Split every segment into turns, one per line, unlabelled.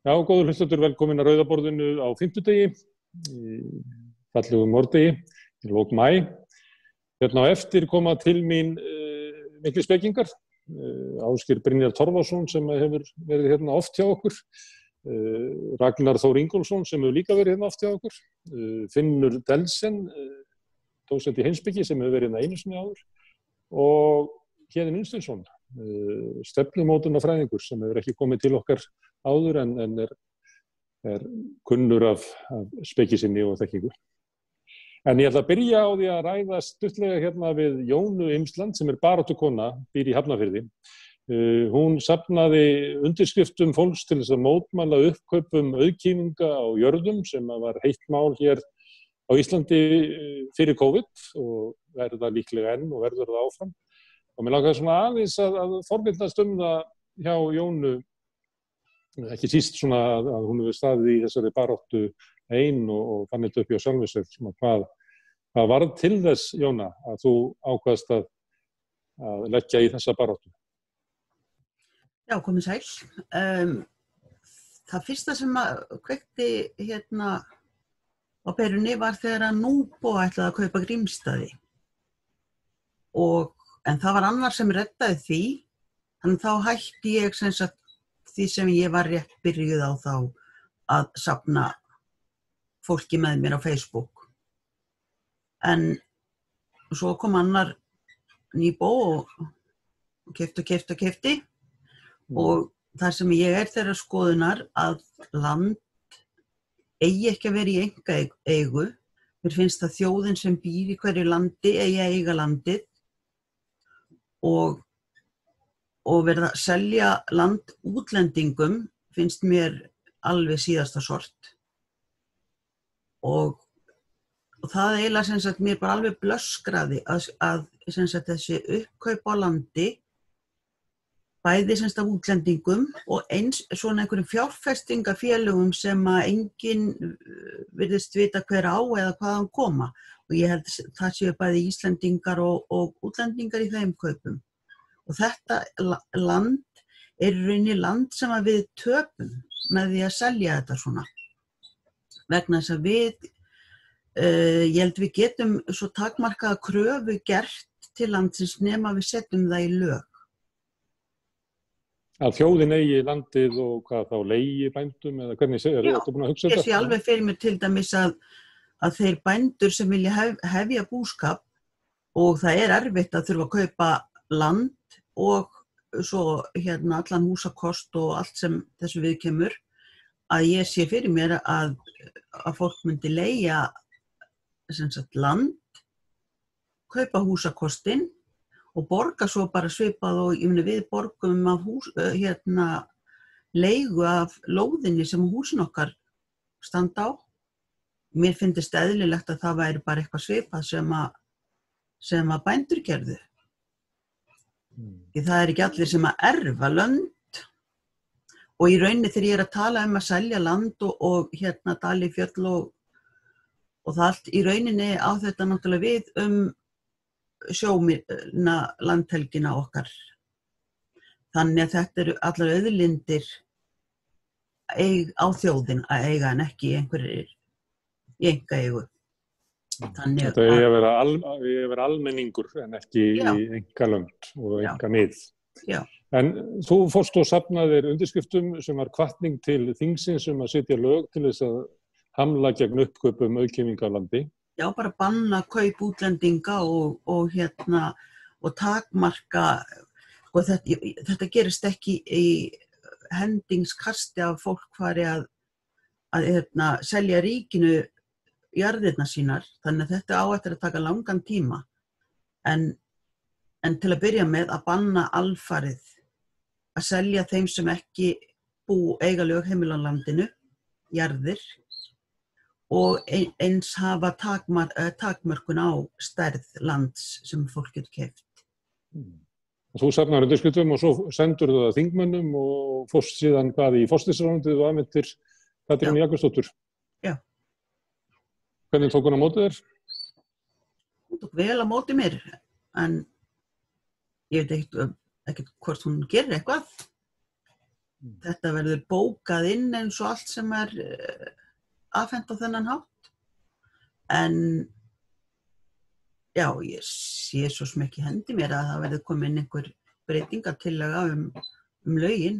Já, góður hlustendur, velkomin að Rauðaborðinu á fimmtudegi, í fallegum vordegi, í lok maí. Hérna á eftir koma til mín miklir spekingar, Ásgeir Brynjar Torfason sem hefur verið hérna oft hjá okkur, Ragnar Þór Ingólfsson sem hefur líka verið hérna oft hjá okkur, Finnur Delsen, dósent í heimspeki sem hefur verið hérna einu sinni áður, og Héðinn Unnsteinsson, stefnumótunarfræðingur sem hefur ekki komið til okkar áður en er kunnur af speki sinni og þekkingu. En ég ætla að byrja á því að ræða stuttlega hérna við Jónu Imsland sem er baráttukona, býr í Hafnarfirði. Hún safnaði undirskriftum fólks til þess að mótmæla uppkaupum auðkýfinga á jörðum sem var heitt mál hér á Íslandi fyrir COVID og verður það líklega enn og verður það áfram. Og mér langaði svona aðeins að forvitnast það hjá Jónu, ekki síst svona að hún hefur staðið í þessari baráttu ein og fann þetta upp hjá sjálfri sér, svona hvað varð til þess, Jóna, að þú ákvaðst að leggja í þessa baráttu?
Já, komið sæl. Það fyrsta sem kveikti hérna á perunni var þegar að Núbo ætlaði að kaupa Grímsstaði. En það var annar sem reddaði því, þannig þá hætti ég sem sagt því sem ég var rétt byrjuð á þá að safna fólki með mér á Facebook. En svo kom annar Nýbó og keypti. Og þar sem ég er þeirra skoðunar að land eigi ekki að vera í einkaeigu. Mér finnst að þjóðin sem býr í hverju landi eigi að eiga landið og verða að selja land útlendingum finnst mér alveg síðasta sort. Og það eiginlega sem sagt mér bara alveg blöskraði að sem sagt þessi uppkaup á landi bæði sem sagt af útlendingum og eins svona einhverjum fjárfestingafélögum sem að enginn virðist vita hver á eða hvaðan koma. Og ég held það séu bæði Íslendingar og útlendingar í þeim kaupum. Og þetta land er í rauninni land sem að við töpum með því að selja þetta svona. Vegna þess að ég held við getum svo takmarkaða kröfu gert til landsins nema við setjum það í lög.
Að þjóðin eigi landið og hvað þá leigi bændum eða hvernig segir þetta búin að hugsa þetta? Já, ég sé alveg
fyrir mér til dæmis að þeir bændur sem vilja hefja búskap og það er erfitt að þurfa að kaupa land og svo hérna allan húsakost og allt sem þessu viðkemur, að ég sé fyrir mér að fólk myndi leigja sem sagt land, kaupa húsakostinn og borga svo bara svipað og ég meina við borgum af leigu af lóðinni sem húsin okkar standa á. Mér finnst eðlilegt að það væri bara eitthvað svipað sem að bændur gerðu. Því það er ekki allir sem að erfa lönd og í rauninni þegar ég er að tala að selja land og hérna dali fjöll og það allt í rauninni á þetta náttúrulega við sjómina landhelgina okkar. Þannig að þetta eru allar auðlindir á þjóðin að eiga en ekki einhverjir í einkaeigu.
Þetta eigi að vera almenningur en ekki í einkalönd og einkamið. En þú fórst og safnaðir undirskriftum sem var hvatning til þingsins að setja lög til þess að hamla gegn uppkaupum auðkýfinga á landi.
Já, bara banna kaup útlendinga og takmarka, og þetta gerist ekki í hendingskasti af fólk fari að selja ríkinu jarðirnar sínar, þannig að þetta á eftir að taka langan tíma. En til að byrja með að banna alfarið að selja þeim sem ekki eiga lögheimili á landinu, jarðir, og eins hafa takmörkun á stærð lands sem fólk getur keypt.
Þú safnar undirskriftum og svo sendur þú það þingmönnum og fórst síðan hvað í forsætisráðuneytið og afhentir Katrínu Jakobsdóttur.
Já.
Hvernig tók hún á móti þér?
Hún tók vel á móti mér, en ég veit ekkert hvort hún gerir eitthvað. þetta verður bókað inn eins og allt sem afhent á þennan hátt. En já, ég sé svo sem ekki hendi mér að það verður komin einhver breytingartillaga lögin.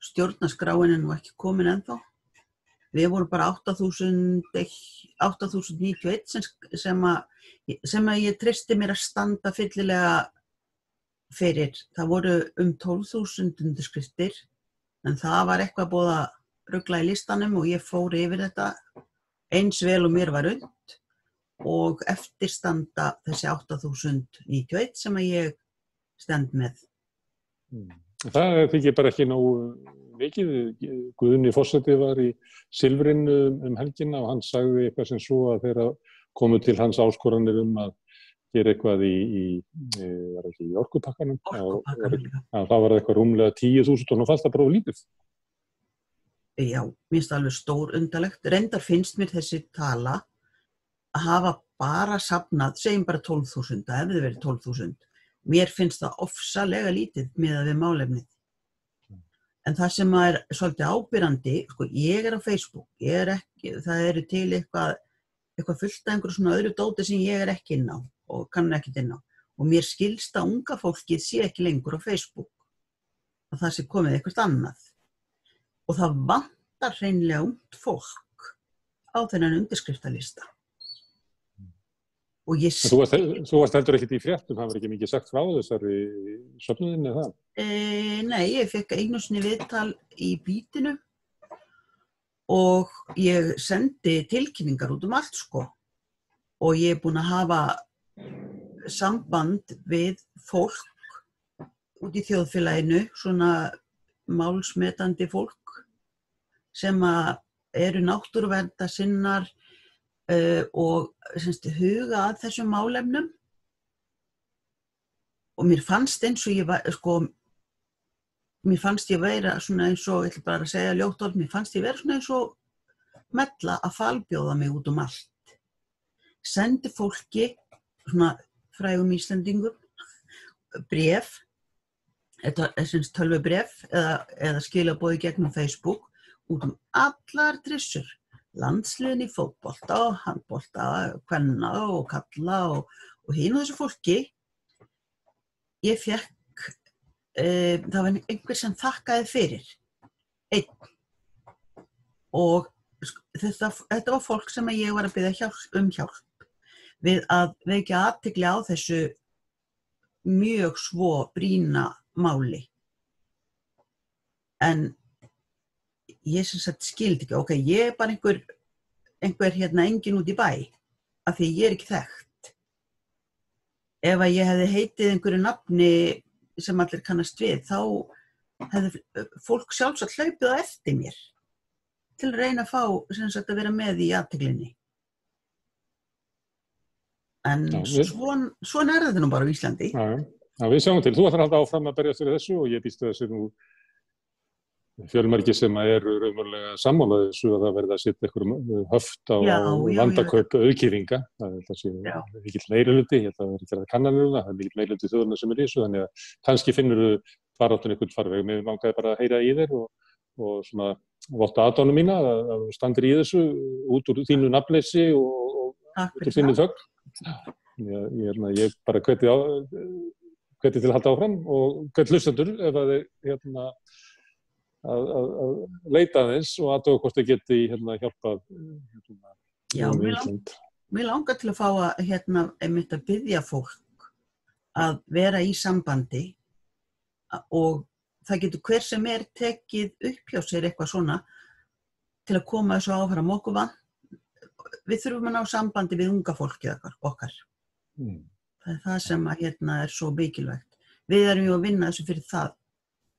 Stjórnarskráin nú ekki komin ennþá. Við vorum bara 8.091 sem að ég treysti mér að standa fyllilega fyrir. Það voru 12.000 undirskriftir, en það var eitthvað búið að rugla í listanum og ég fór yfir þetta eins vel og mér var unnt og eftir standa þessi 8.091 sem að ég stend með.
Það þykir bara ekki nógu mikið. Guðni forseti var í Silfrinu helgina og hann sagði eitthvað sem svo að þeirra komu til hans áskoranir að gera eitthvað í orkupakkanum. Það var eitthvað rúmlega 10.000 og nú fannst það bara of lítið.
Já, mér finnst það alveg stór undarlegt. Reyndar finnst mér þessi tala að hafa bara safnað, segjum bara 12.000, það hefði verið 12.000. Mér finnst það ofsalega lítið miðað við málefnið. En það sem svolítið ábyrrandi, sko, ég á Facebook, það eru til eitthvað fullt af einhverju svona öðru dóti sem ég ekki inn á og kann ekkert inn á. Og mér skilst að unga fólkið sé ekki lengur á Facebook. Að það sé komið eitthvað annað. Og það vantar hreinlega ungt fólk á þennan undirskriftalista. Og
Þú varst heldur ekkert í fréttum, það var ekki mikið sagt frá þessari söfnuðinni eða það?
Nei, ég fekk einu sinni viðtal í Bítinu og ég sendi tilkynningar út allt, sko. Og ég búin að hafa samband við fólk út í þjóðfélaginu, svona málsmetandi fólk sem eru náttúruverndarsinnar og huga að þessum málefnum. Og mér fannst eins og mér fannst ég vera svona eins og, ég ætla bara að segja ljótt orð, mér fannst ég vera svona eins og mella að falbjóða mig út allt. Sendi fólki, svona frægum Íslendingum, bréf, tölvubréf eða skilaboð í gegnum Facebook út allar trissur. Landsliðin í fótbolta og handbolta, kvenna og kalla og hinu þessu fólki. Ég fekk, það var einhver sem þakkaði fyrir, einn. Og þetta var fólk sem ég var að biðja hjálp við að vekja athygli á þessu mjög svo brýna máli. En ég skildi ekki, ok, ég bara einhver engin út í bæ, af því ég ekki þekkt. Ef að ég hefði heitið einhverju nafni sem allir kannast við, þá hefði fólk sjálfsagt hlaupið á eftir mér til að reyna að fá að vera með í athyglinni. En svona þetta nú bara á Íslandi.
Já, við sjáum til. Þú ætlar að halda áfram að berjast fyrir þessu og ég býst þessu nú fjölmargir sem eru raunverulega sammála þessu að það verði að setja einhverjum höft á vandakaup auðkýringa. Það sé mikill meirihluti, ég held að það verði gerðar kannanir það er mikill meirihluti þjóðarinnar sem í þessu, þannig að kannski finnurðu baráttuna einhvern farveg. Mér langaði bara að heyra í þér og svona votta aðdánu mína að þú standir í þessu út úr þínu nafnleysi og út úr þínu þögn. Ég bara hveti til að halda áfram og hveti hlustendur ef að þeir að leita aðeins og aðtöga hvort þau geti hjálpað
Mér langar til að fá að einmitt að biðja fólk að vera í sambandi og það getur hver sem tekið upp hjá sér eitthvað svona til að koma þessu áfram okkur vann. Við þurfum að ná sambandi við unga fólkið okkar. Það er það sem er svo mikilvægt. Við erum ju að vinna þessu fyrir það.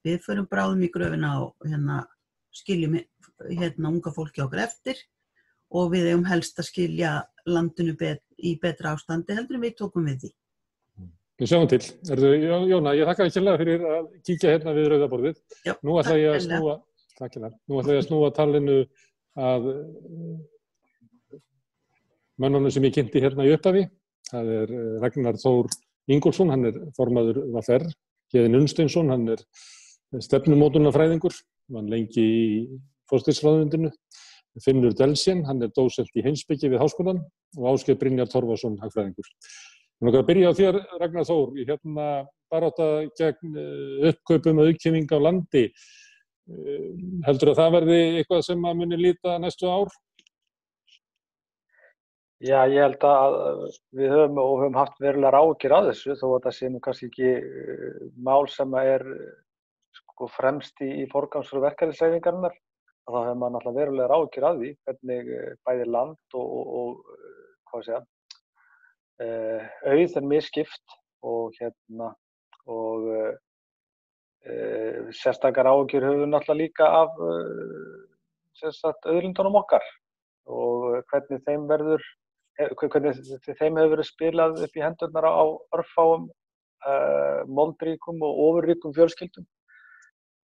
Við förum bráðum í gröfina og skiljum unga fólki okkar eftir og við eigum helst að skilja landinu í betra ástandi heldur en við tókum við því.
Við sjáum til. Jóna, ég þakka ekki fyrir að kíkja við rauðaborðið. Nú ætla ég að snúa talinu að mönnunum sem ég kynnti í upphafi. Það er Ragnar Þór Ingólfsson, hann er formaður VR, Héðinn Unnsteinsson, hann er stefnumótunarfræðingur, var lengi í forsætisráðuneytinu. Finnur Delsjen, hann dósent í heimspeki við Háskólann og Ásgeir Brynjar Torfason, hagfræðingur. Ég vil byrja á þér, Ragnar Þór, barátta gegn uppkaupum og auðkynning á landi. Heldur það verði eitthvað sem að muni líta næstu ár?
Já, ég held að við höfum haft verulegar áhyggjur af þessu, þó að það sé nú kannski ekki mál sem fremst í forgangsröð verkalýðshreyfingarinnar. Þá hefur maður náttúrulega verulegar áhyggjur af því, hvernig bæði land og auð misskipt og sérstakar áhyggjur höfum við náttúrulega líka af auðlindunum okkar og hvernig þeim hefur verið spilað upp í hendurnar á örfáum moldríkum og ofurríkum fjölskyldum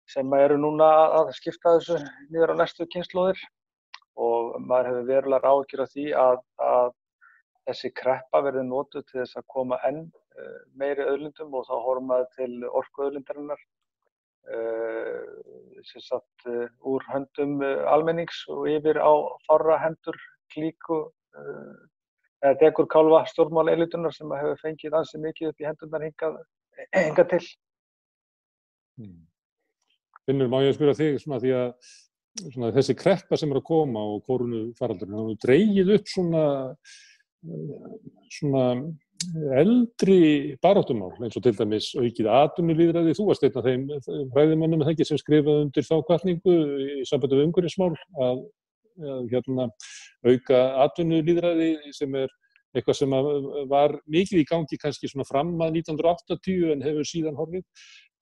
sem eru núna að skipta þessu niður á næstu kynslóðir og maður hefur verulegar áhyggjur af því að þessi kreppa verði notuð til þess að koma enn meiri auðlindum og þá horfum maður til orkuauðlindarinnar úr höndum almennings og yfir á fárra hendur klíku eða dekurkálfa stjórnmálaelítunnar sem hefur fengið ansi mikið upp í hendurnar hingað til.
Finnur, má ég spyrja þig því að þessi kreppa sem að koma og kórónufaraldurinn, hann dregið upp svona eldri baráttumál, eins og til dæmis aukið atvinnulýðræði. Þú varst einn af þeim fræðimönnum sem skrifaði undir þá hvatningu í sambandi við umhverfismál að auka atvinnulýðræði sem eitthvað sem var mikið í gangi kannski svona fram að 1980 en hefur síðan horfið.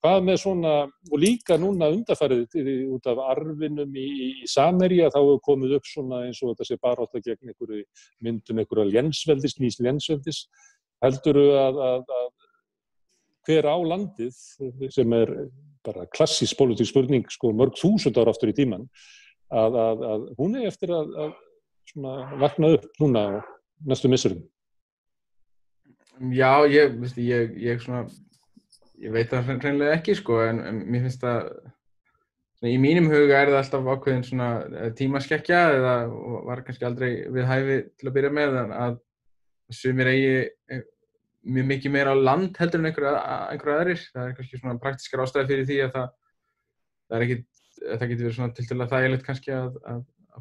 Hvað með svona, og líka núna undanfarið út af arfinum í Samherja, þá hefur komið upp svona eins og þetta sé barátta gegn einhverja lénsveldis, nýs lénsveldis. Heldurðu að hver á landið, sem bara klassísk pólitísk spurning, mörg þúsund ára aftur í tímann, að hún eftir að vakna upp núna á næstu misserum?
Já, ég veit það hreinlega ekki, en mér finnst það, í mínum huga það alltaf ákveðin svona tímaskekkja eða var kannski aldrei við hæfi til að byrja með að sumir eigi mjög mikið meira á land heldur en einhverju aðrir. Það kannski svona praktískar ástæður fyrir því að það getur verið svona tiltölulega þægilegt kannski að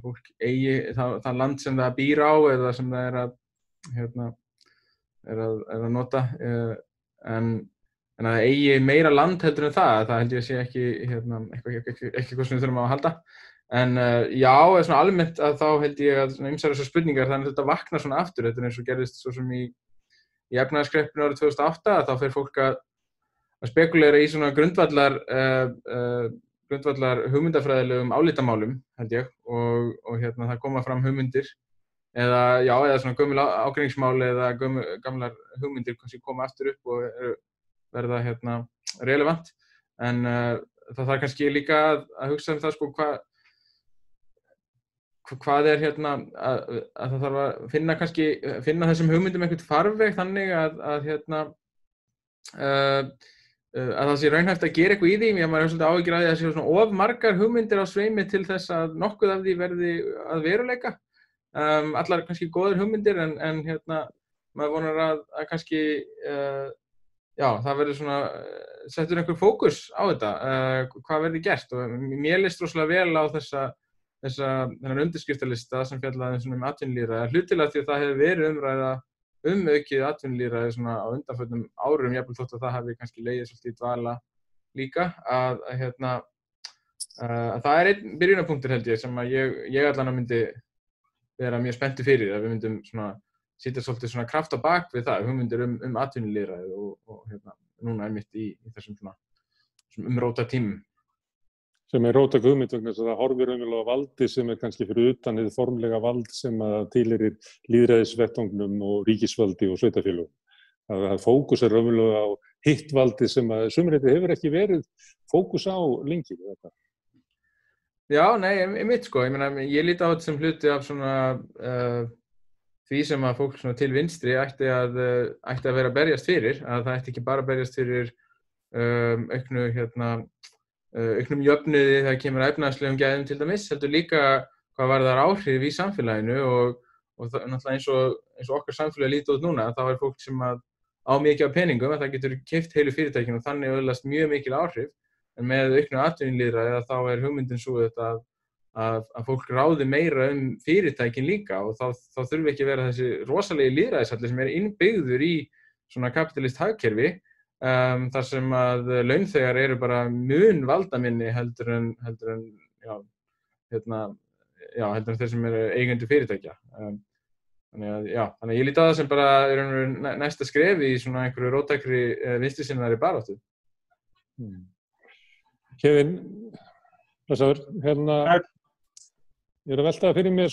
fólk eigi það land sem það býr á eða sem það er að nota, en að það eigi meira land heldur en það held ég að sé ekki eitthvað sem við þurfum að halda. En já, svona almennt að þá held ég að ýmsar þessar spurningar, þannig að þetta vaknar svona aftur. Þetta eins og gerðist svo sem í efnahagskreppunni árið 2008, þá fer fólk að spekulera í svona grundvallar hugmyndafræðilegum álitamálum, held ég, og það koma fram hugmyndir eða svona gömul ágreiningsmál eða gamlar hugmyndir kannski koma aftur upp og verða relevant. En það þarf kannski líka að hugsa það hvað að það þarf að finna þessum hugmyndum einhvern farveg þannig að það sé raunhæft að gera eitthvað í því. Maður svolítið áhyggjur af því að það sé svona of margar hugmyndir á sveimi til þess að nokkuð af því verði að veruleika. Allar kannski góðar hugmyndir en maður vonar að kannski það verður svona settur einhver fókus á þetta, hvað verði gert, og mér leist rosalega vel á þennan undirskriftalista sem fjallaði um atvinnulýðræði, hlutilega því að það hefur verið umræða aukið atvinnulýðræði svona á undanförnum árum, jafnvel þótt að það hafi kannski legið svolítið í dvala líka, að það einn byrjunarpunktur held ég sem að ég allan að myndi vera mjög spenntur fyrir, að við myndum svona sitja svolítið svona kraft á bak við það, hugmyndir atvinnulýðræði og núna einmitt í þessum svona umróta tímum.
Sem róttæk hugmynd vegna þess að það horfir raunverulega á valdi sem kannski fyrir utan hið formlega vald sem að tilheyrir lýðræðisvettvangnum og ríkisvaldi og sveitarfélögum. Það fókus raunverulega á hitt valdi sem að sumriti hefur ekki verið fókus á lengi.
Já, nei, einmitt ég líti á þetta sem hluti af svona því sem að fólk svona til vinstri ætti að vera að berjast fyrir, að það ætti ekki bara að berjast fyrir auknu auknum jöfnuði það kemur að efnahagslegum gæðum til dæmis, heldur líka hvað varðar áhrif í samfélaginu og það náttúrulega eins og okkar samfélagi lítið út núna, þá fólk sem á mikið af peningum að það getur keypt heilu fyrirtækin og þannig öðlast mjög mikil áhrif, en með auknu atvinnulýðræði þá hugmyndin sú að fólk ráði meira fyrirtækin líka og þá þurfi ekki að vera þessi rosalegi lýðræðishalli sem innbyggður í svona kapitalist hagkerfi, þar sem að launþegar eru bara mun valdaminni heldur en þeir sem eru eigendur fyrirtækja. Þannig að ég lít á það sem bara næsta skref í svona einhverju róttækri vinstrisinnaðri baráttu.
Kevin, blessaður, ég að velta fyrir mér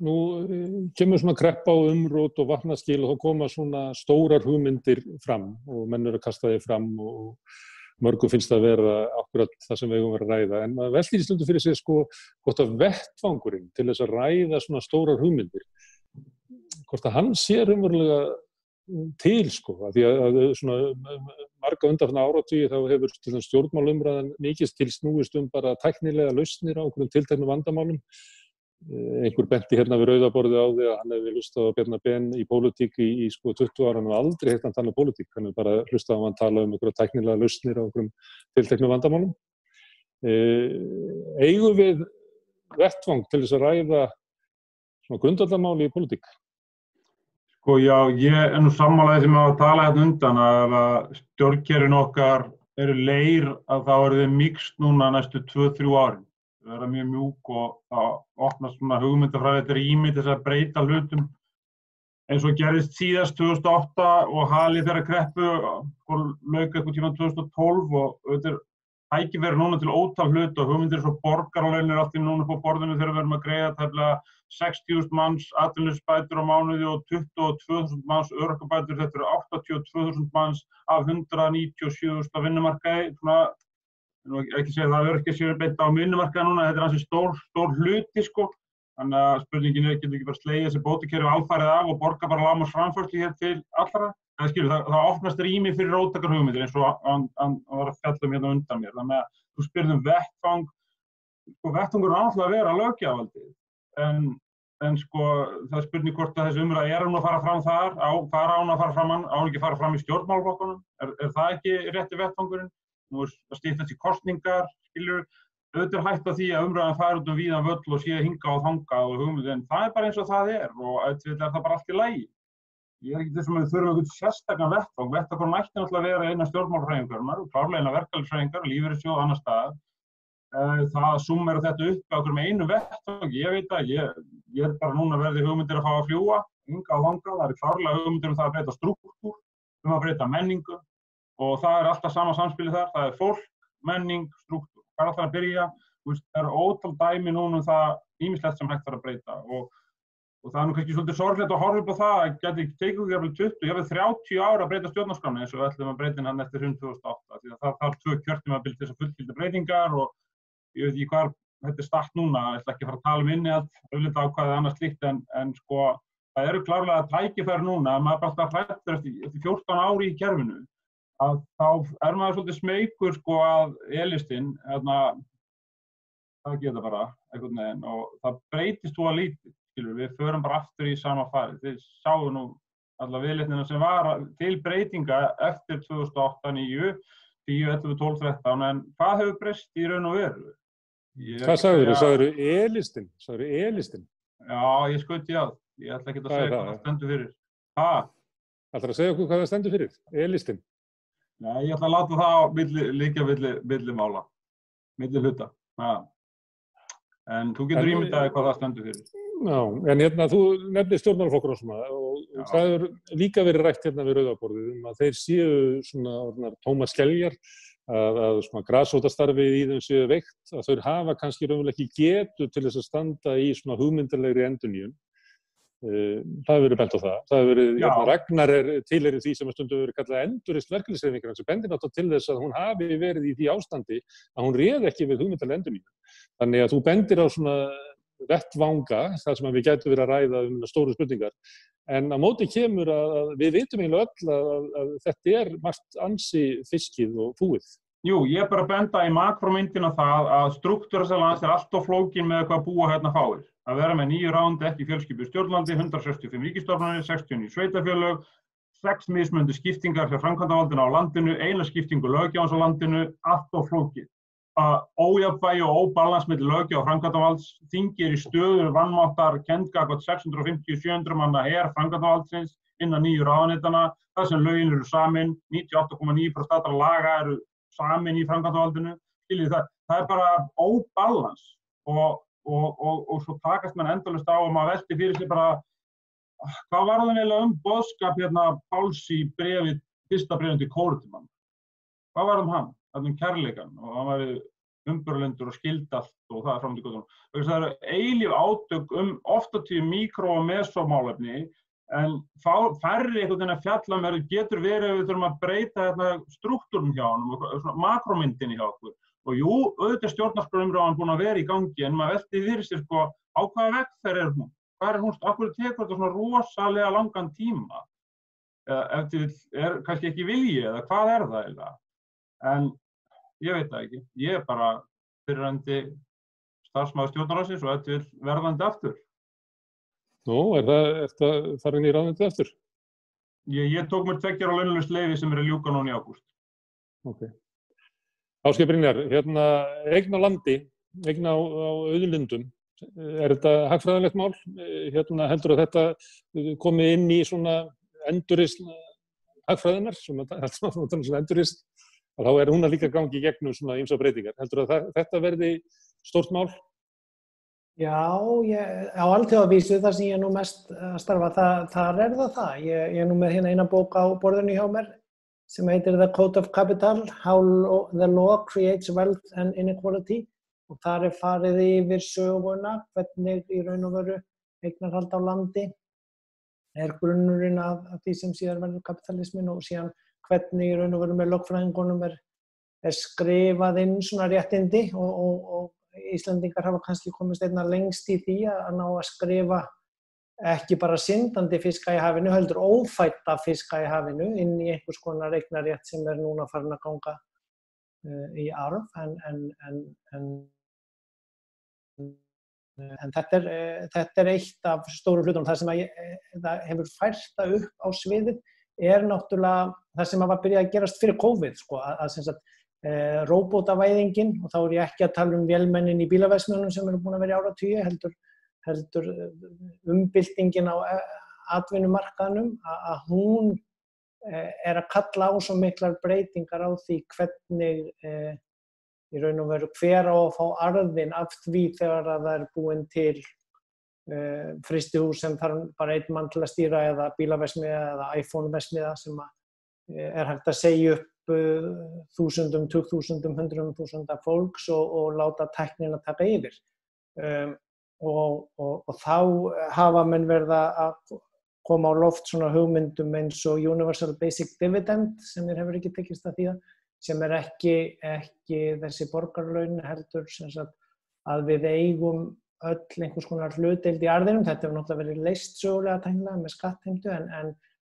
nú kemur svona kreppa og umrót og vatnaskil og þá koma svona stórar hugmyndir fram og menn eru að kasta þeir fram og mörgum finnst það vera akkurat það sem við eigum að ræða. En maður veltir í stundu fyrir sig hvort að vettvangurinn til þess að ræða svona stórar hugmyndir, hvort að hann sé raunverulega til af því að svona marga undanfarna áratugi þá hefur til þess stjórnmálumræðan mikið til snúist bara tæknilega lausnir á einhverjum tilteknum vandamálum. Einhver benti hérna við rauðaborðið á því að hann hefði hlustað á Bjarna Ben í pólitík í 20 ára og aldrei heyrt hann tala um pólitík, hann hefði bara hlustað á hann tala um einhverja tæknilega lausnir á einhverjum tilteknum vandamálum. Eigum við vettvang til þess að ræða svona grundvallarmáli í pólitík?
Já, ég nú sammála sem að tala hérna undan að stjórnkerfin okkar eru leir að þá eru þau mixed núna næstu 2-3 árin. Það vera mjög mjúk og það opnast svona hugmyndafræði þetta rými til þess að breyta hlutum eins og gerðist síðast 2008 og halið þeirra kreppu og lauk eitthvað tíma 2012 og þetta tækifæri núna til ótal hluta og hugmyndir svo borgaralaunir allt í núna upp á borðinu þegar við erum að greiða tæplega 60.000 manns atvinnuleysisbætur á mánuði og 22.000 manns örorkubætur, þetta eru 82.000 manns af 197.000 á vinnumarkaði, svona ekki segja það að öryrkjar séu beint á vinnumarkaði núna, þetta ansi stór hluti þannig að spurningin getur ekki bara slegið þessi bótakerfi alfarið af og borga bara lágmarksframfærslu hér til allra. Það opnast rými fyrir róttækar hugmyndir eins og hann var að fjalla hérna undan mér. Þannig að þú spyrð vettvang, vettvangur náttúrulega að vera löggjafavaldið, en það er spurning hvort að þessi umræða hún að fara fram þar, hvar á hún að fara fram á hún ekki að fara fram í stjórnmálaflokkunum, er það ekki rétti vettvangurinn? Nú að styttast í kosningar, auðvitað hætt á því að umræðan fari út víðan völl og sé hingað og þangað og hugmyndin, það er bara eins og það og auðvitað það bara allt í lagi. Ég ekki þessum að við þurfum einhvern sérstakan vettvang, vettvangur mætti náttúrulega að vera innan stjórnmálafræðingarinnar og klárlega innan verkalýðshreyfingar, lífeyrissjóð og annar staðar. Það að summera þetta upp á einhverjum einu vettvang, ég veit að ég er bara núna verði hugmyndir að fá að fljúga, hingað og þangað, það er klárlega hugmyndir það að breyta strúktúr, að breyta menningu. Og það er alltaf sama samspilið þar, það er fólk, menning, struktúr. Hvað er alltaf að byrja? Það eru ótal dæmi núna það ýmislegt sem hægt að breyta. Og það er nú kannski svolítið sorglegt að horfa upp á það að geti tekið jafnvel 20, jafnvel 30 ára að breyta stjórnarskrána eins og við ætlum að breyta hann eftir 2008. Því að það þarf 2 kjörtímabil til þess að fullgilda breytingar og ég veit ekki hvar þetta er statt núna. Ég ætla ekki að fara að tala innihald, auðvitað ákvæðið annað slíkt en það eru klárlega tækifæri núna að maður bara hræddur eftir 14 ári í kerfinu. Að þá er maður svolítið smeykur að E-listinn, það geta bara einhvern veginn og það breytist þú að lítið, við förum bara aftur í sama farið. Þið sáu nú alla viðleitnina sem var til breytinga eftir 2008, 9, 10, 11, 12, 13, en hvað hefur breyst í raun og veru?
Hvað sagðirðu? Sagðirðu E-listinn? Sagðirðu E-listinn?
Já, ég skauti á. Ég ætla ekki að segja hvað það stendur fyrir.
Ætlarðu að segja okkur hvað það stendur fyrir? E-listinn?
Nei, ég ætla að láta það líka milli mála, milli hluta. En þú getur ímyndaði hvað það stendur fyrir.
Já, en þú nefnir stjórnmálaflokkur og svona og það hefur líka verið rætt hérna við rauðaborðið að þeir séu svona tómar skeljar, að svona grasrótarstarfið í þeim séu veikt, að þau hafa kannski raunverulega ekki getu til þess að standa í svona hugmyndarlegri endurnýjun. Það hefur verið bent á það. Það hefur verið, Ragnar tilheyrir því sem stundum hefur verið kallað endurreisn verkalýðshreyfingarinnar sem bendir náttúrulega til þess að hún hafi verið í því ástandi að hún réð ekki við hugmyndarlega endurnýjun. Þannig að þú bendir á svona vettvanga, það sem við gætum verið að ræða stóru spurningar, en á móti kemur að við vitum eiginlega öll að þetta margt ansi fiskið og fúið.
Jú, ég bara benda í makromyndina það að struktúra þessa lands allt of flókin með hvað búa hérna fáir. Að vera með 9 ráðuneyti ekki fjölskipuðu stjórnvaldi, 165 ríkisstofnanir, 69 sveitarfélög, 6 mismunandi skiptingar hjá framkvæmdarvaldinu á landinu, eina skiptingu löggjafans á landinu, allt of flókið. Ójafnvægi og óbalans milli löggjafar og framkvæmdarvalds, þingir í stöðu vanmáttar kennd gagnvart 650-700 manna her framkvæmdarvaldsins innan 9 ráðuneytanna, þar sem lögin eru samin, 98,9% allra laga eru samin í framkvæmdarvaldinu. Það bara óbalans og svo takast mann endalaust á og maður velti fyrir sig bara hvað var það eiginlega boðskap hérna Páls í fyrsta bréfinu til Kórintumanna? Hvað var hann? Það kærleikann og hann var umburðarlyndur og skildi allt og það fram til götunum. Það eru eilíf átök oft á tíðum míkró- og mesómálefni en færri einhvern veginn að fjalla getur verið við þurfum að breyta struktúrum hjá honum og makromyndinni hjá okkur. Og jú, auðvitað stjórnarskrárumræðan búin að vera í gangi en maður velti fyrir sér á hvaða vegferð hún? Hvað hún? Af hverju tekur þetta svona rosalega langan tíma? Ef til kannski ekki vilji eða hvað það eiginlega? En ég veit það ekki. Ég bara fyrrverandi starfsmaður stjórnarráðsins og til verðandi aftur.
Nú, það þar inn í ráðuneytið aftur?
Ég tók mér 2 ára launalaust leyfi sem að ljúka núna í ágúst.
Ok. Ásgeir Brynjar, eign á landi, eign á auðlindum, þetta hagfræðilegt mál? Heldur að þetta komi inn í svona endurreisn hagfræðinnar, svona endurreisn, þá hún að líka gangi í gegnum svona ýmsar breytingar. Heldur að þetta verði stórt mál?
Já, á alþjóðavísu þar sem ég nú mest að starfa, þar það. Ég nú með hérna eina bók á borðinu hjá mér sem heitir The Code of Capital, How the Law Creates Wealth and Inequality og þar farið yfir söguna, hvernig í raun og veru eignarhald á landi grunnurinn af því sem síðar verður kapitalismin og síðan hvernig í raun og veru með lögfræðingunum skrifað inn svona réttindi og Íslendingar hafa kannski komist einna lengst í því að ná að skrifa ekki bara syndandi fiska í hafinu, heldur ófædda fiska í hafinu inn í einhvers konar eignarrétt sem núna farin að ganga í arf. En þetta eitt af stóru hlutunum. Það sem það hefur fært það upp á sviðið náttúrulega það sem var byrjað að gerast fyrir COVID, að sem sagt róbótavæðingin, og þá ég ekki að tala vélmennin í bílaverksmiðjunum sem búin að vera í áratugi, heldur umbyltingin á atvinnumarkaðnum að hún að kalla á svo miklar breytingar á því hvernig í raun og veru hver á að fá arðinn af því þegar að það búin til frystihús sem þarf bara einn mann til að stýra eða bílaverksmiðja eða iPhone-verksmiðja sem hægt að segja upp þúsundum, tugþúsundum, hundruðum þúsunda fólks og láta tæknina taka yfir. Og þá hafa menn verið að koma á loft svona hugmyndum eins og Universal Basic Dividend sem hefur ekki tekist að þýða, sem ekki þessi borgarlaun heldur sem sagt að við eigum öll einhvers konar hlutdeild í arðinum. Þetta hefur náttúrulega verið leyst sögulega tæknilega með skattheimtu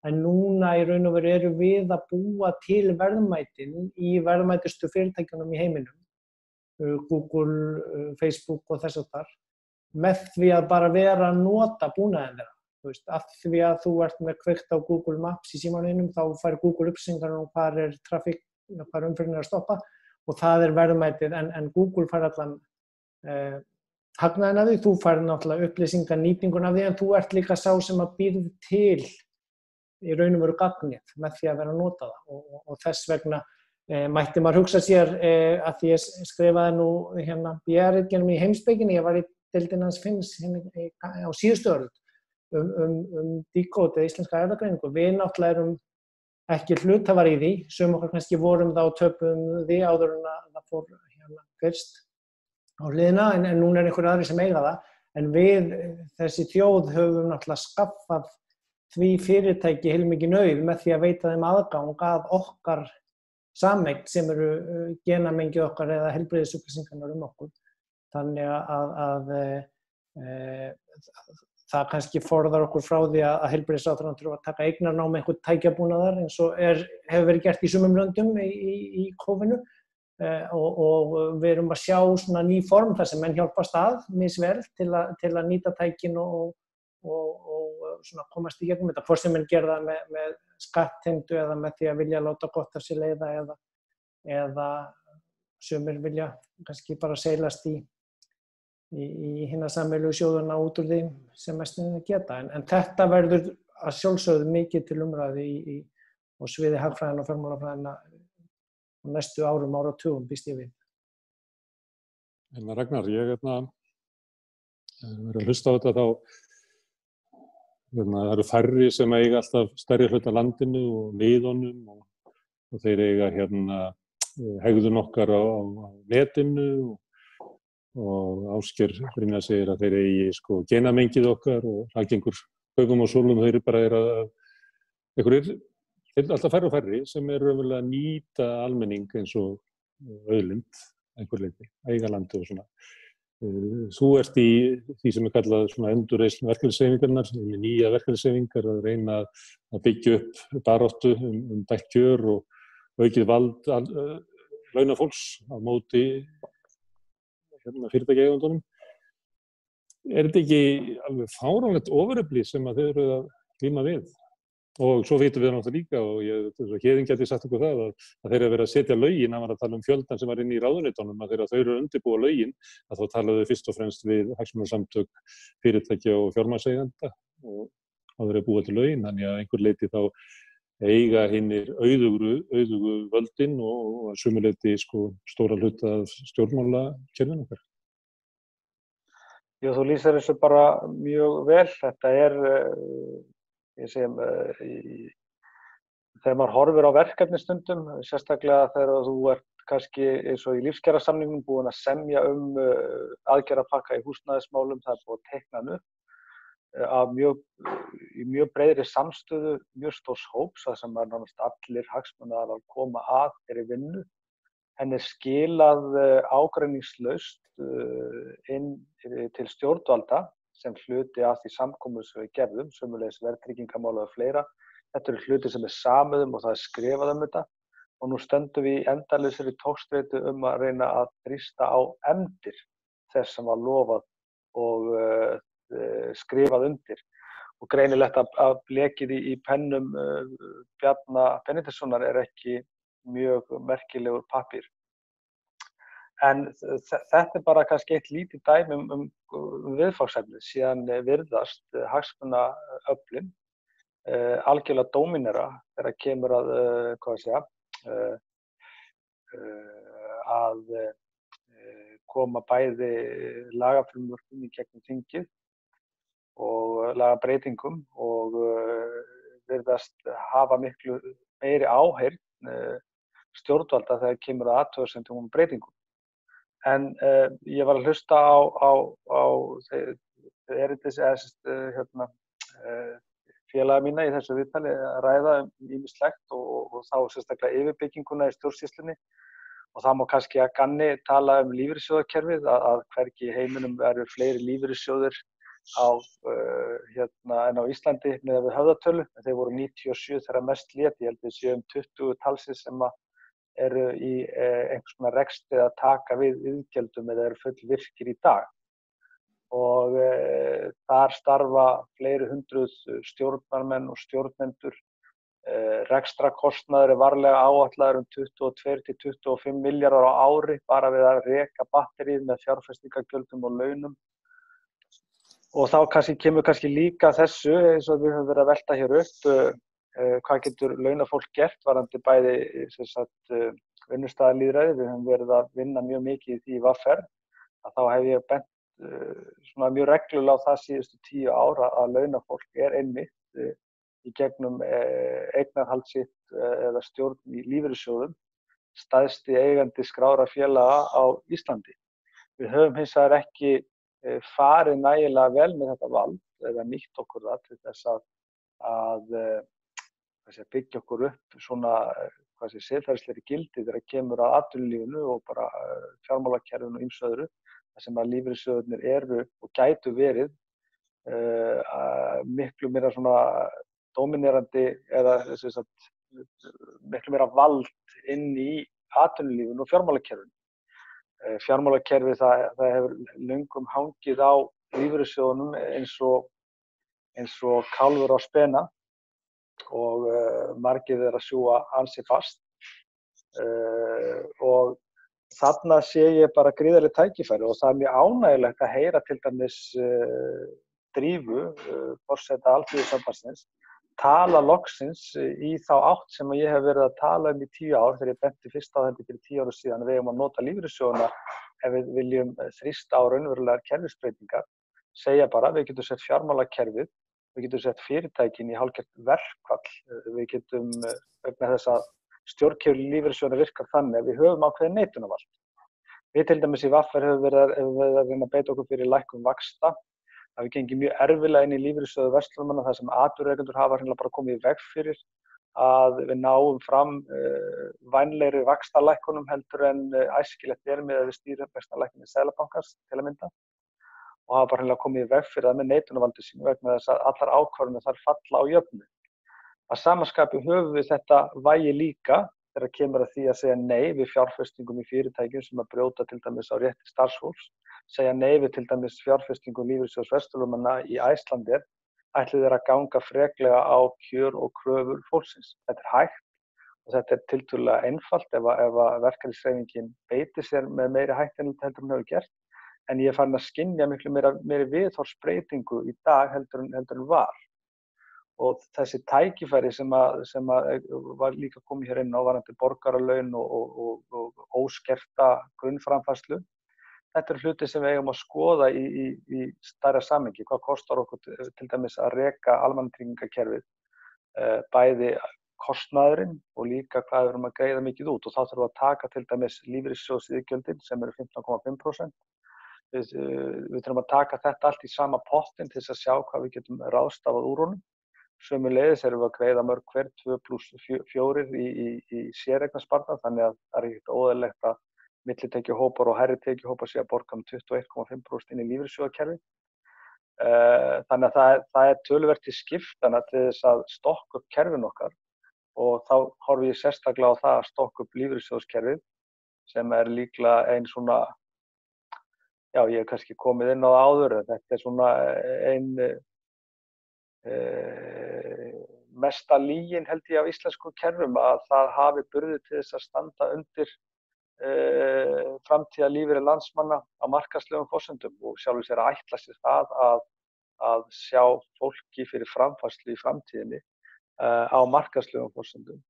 en núna í raun og veru erum við að búa til verðmætin í verðmætustu fyrirtækjunum í heiminum, Google, Facebook og þess að þar, með því að bara vera að nota búnaðinn þeirra. Af því að þú ert með kveikt á Google Maps í símanum, þá fær Google upplýsingar hvar trafík, hvar umferðin að stoppa og það verðmætið, en Google fær allan hagnaðinn af því, þú fær náttúrulega upplýsingar nýtingun af því, en þú ert líka sá sem að býrð til í raun og veru gagnið með því að vera að nota það og þess vegna mætti maður hugsa sér að því ég skrifaði nú hérna BR-ritgerðum í heimspekinni, ég var í deildin hans Finns á síðustu öld decode eða íslenska erfðagreiningu. Við náttúrulega erum ekki hluthafar í því, sum okkar kannski vorum þá töpum því áður en að það fór hérna fyrst á hliðina, en núna einhverju aðri sem eiga það, en við þessi þjóð höfum náttúrulega skaffað því fyrirtæki heilmikið nauð með því að veita þeim aðgang að okkar sameign sem eru genamengi okkar eða heilbrigðisupplýsingarnar okkur. Þannig að það kannski forðar okkur frá því að heilbrigðisráðherrann þurfa að taka eignarnám einhvern tækjabúnaðar eins og hefur verið gert í sumum löndum í kófinu. og við erum að sjá svona ný form þar sem menn hjálpast að misvel til að nýta tækin og svona komast í gegnum þetta, hvort sem menn gera það með skattheimtu eða með því að vilja láta gott af sér leiða eða sumir vilja kannski bara seilast í hina sameiginlegu sjóðuna út úr þeim sem mestinni geta. En þetta verður að sjálfsögðu mikið til umræðu á sviði hagfræðina og fjármálafræðina á næstu árum, áratugum, býst ég við.
En Ragnar, ég verður að hlusta á þetta þá, það eru færri sem eiga alltaf stærri hluta landinu og miðunum og þeir eiga hegðun okkar á netinu og Ásgeir Brynjar segir að þeir eigi genamengið okkar og haggengur kaupum og sólum, þeir bara að einhverjir alltaf færri og færri sem raunverulega að nýta almenning eins og auðlind, einhver leyti, eiga landi og svona. Þú ert í því sem kallað svona endurreisn verkalýðshreyfingarinnar, nýja verkalýðshreyfingar að reyna að byggja upp baráttu bætt kjör og aukið vald launafólks á móti fyrirtækjaeigendunum. Er þetta ekki alveg fáránlegt ofurefli sem að þau eru að glíma við? Og svo vitum við náttúrulega líka, og Héðinn gæti sagt okkur það, að þeir eru verið að setja lögin, hann var að tala fjöldan sem var inn í ráðuneytunum, að þegar þau eru að undirbúa lögin, að þá talaðu fyrst og fremst við hagsmunasamtök fyrirtækja og fjármagnseigenda og áður að búa til lögin, þannig að einhver leyti þá eiga hinnir auðugu völdin og að sumu leyti stóra hluta af stjórnmálakerfinu okkar.
Já, þú lýsir þessu bara mjög vel. Þetta ég segi, þegar maður horfir á verkefni stundum, sérstaklega þegar þú ert kannski eins og í lífskjarasamningnum búin að semja aðgerðapakka í húsnæðismálum, það búið að teikna hann upp í mjög breiðri samstöðu, mjög stórs hóps, þar sem nánast allir hagsmunaaðilar koma að þeirri vinnu. Henni skilað ágreiningslaust inn til stjórnvalda sem hluti af því samkomur sem við gerðum, sömuleiðis verðtryggingamála og fleira. Þetta eru hluti sem samið og það skrifað þetta. Og nú stöndum við í endalausri togstreitu að reyna að þrýsta á efndir þess sem var lofað og skrifað undir. Og greinilegt að blekið í pennum Bjarna Benediktssonar ekki mjög merkilegur pappír. En þetta bara kannski eitt lítið dæmi viðfangsefnið, síðan virðast hagsmunaöflin algjörlega dóminera þegar kemur að koma bæði lagafrumvörpum í gegnum þingið og lagabreytingum og virðast hafa miklu meiri áheyrn stjórnvalda þegar kemur að athugasemdum breytingum. En ég var að hlusta á félaga mína í þessu viðtali að ræða ýmislegt og þá sérstaklega yfirbygginguna í stjórnsýslunni. Og það má kannski að gamni tala lífeyrissjóðakerfið, að hvergi í heiminum eru fleiri lífeyrissjóðir en á Íslandi miðað við höfðatölu. Þeir voru 97 þegar mest lét, ég held að séu 20 talsins sem eru í einhvers konar rekstri að taka við iðgjöldum eða eru fullvirkir í dag. Og þar starfa fleiri hundruð stjórnarmenn og stjórnendur. Rekstrakostnaður varlega áætlaður 22 til 25 milljarðar á ári bara við að reka batterið með fjárfestingargjöldum og launum. Og þá kemur líka þessu, eins og við höfum verið að velta hér upp, hvað getur launafólk gert varðandi bæði vinnustaðalýðræði. Við höfum verið að vinna mjög mikið í því í VR, að þá hef ég bent mjög reglulega á það síðustu 10 ár að launafólk einmitt í gegnum eignarhald sitt eða stjórn í lífeyrissjóðum stærsti eigandi skráðra félaga á Íslandi. Við höfum hins vegar ekki farið nægilega vel með þetta vald eða nýtt okkur það til þess að byggja okkur upp svona siðferðislegri gildi þegar kemur að atvinnulífinu og bara fjármálakerfinu og ýmsu öðru, þar sem að lífeyrissjóðirnir eru og gætu verið miklu meira svona dóminerandi eða miklu meira vald inn í atvinnulífinu og fjármálakerfinu. Fjármálakerfið það hefur löngum hangið á lífeyrissjóðunum eins og kálfur á spena og margir þeirra sjúga ansi fast og þarna sé ég bara gríðarleg tækifæri og það mjög ánægjulegt að heyra til dæmis Drífu, forseta Alþýðusambandsins, tala loksins í þá átt sem ég hef verið að tala í 10 ár þegar ég benti fyrst á þetta fyrir 10 árum síðan við eigum að nota lífeyrissjóðuna ef við viljum þrýsta á raunverulegar kerfisbreytingar, segja bara við getum sett fjármálakerfið, við getum sett fyrirtækin í hálfgert verkfall, við getum vegna þess að stjórnkerfi lífeyrissjóðanna virkar þannig að við höfum ákveðið neitunarvald. Við til dæmis í VR höfum verið að reyna að beita okkur fyrir lækkun vaxta. Það við gengið mjög erfiðlega inn í lífeyrissjóði verslunarmanna þar sem atvinnurekendur hafa hreinlega bara komið í veg fyrir að við náum fram vænlegri vaxtalækkunum heldur en æskilegt með við stýrivaxtalækkunum Seðlabankans til að mynda og hafa bara hreinlega komið í veg fyrir það með neitunarvaldi sínu vegna þess að allar ákvarðanir þar falla á jöfnu. Að sama skapi höfum við þetta vægi líka þegar kemur að því að segja nei við fjárfestingum í fyrirtækjum sem að brjóta til dæmis á rétti starfsfólks, segja nei við til dæmis fjárfestingum lífeyrissjóðs verslunarmanna í Icelandair, ætli þeir að ganga freklega á kjör og kröfur fólksins. Þetta hægt og þetta tiltölulega einfalt ef að verkalýðshreyfingin beitir sér með meiri hætti en heldur hún hefur gert, en ég er farin að skynja miklu meiri viðhorfsbreytingu í dag heldur en var. Og þessi tækifæri sem var líka komið hér inn á varðandi borgaralaun og óskerta grunnframfærslu. Þetta hluti sem við eigum að skoða í stærra samhengi. Hvað kostar okkur til dæmis að reka almannatryggingakerfið, bæði kostnaðurinn og líka hvað við erum að greiða mikið út. Og þá þurfum við að taka til dæmis lífeyrissjóðsiðgjöldin sem eru 15,5%. Við þurfum að taka þetta allt í sama pottin til þess að sjá hvað við getum ráðstafað úr honum. Sömuleiðis erum við að greiða mörg hver 2+4 í séreignarsparnað, þannig að það er ekkert óeðlilegt að millitekjuhópar og hærri tekjuhópar sé að borga 21,5% inn í lífeyrissjóðakerfið. Þannig að það er töluvert til skiptana til þess að stokka upp kerfin okkar og þá horfi ég sérstaklega á það að stokka upp lífeyrissjóðskerfið sem er líklega ein svona, já ég hef kannski komið inn á það áður, þetta er svona ein mesta lygin held ég af íslensku kerfum að það hafi burði til þess að standa undir framtíðarlífeyri landsmanna á markaðslegum forsendum og sjálfur sér að ætla sér það að sjá fólki fyrir framfærslu í framtíðinni á markaðslegum forsendum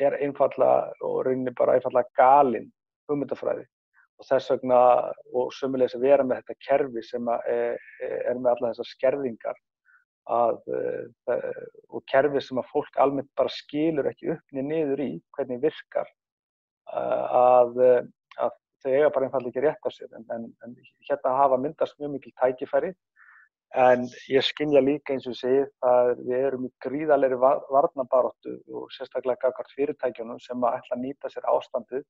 er einfaldlega og rauninni bara einfaldlega galin hugmyndafræði og þess vegna og sömuleiðis að vera með þetta kerfi sem er með alla þessar skerðingar og kerfi sem að fólk almennt bara skilur ekki upp niður í hvernig virkar að þau eiga bara einfaldlega ekki rétt á sér en hérna hafa myndast mjög mikil tækifæri en ég skynja líka eins og segi við erum í gríðarlegri varnarbaráttu og sérstaklega gagnvart fyrirtækjunum sem að ætla að nýta sér ástandið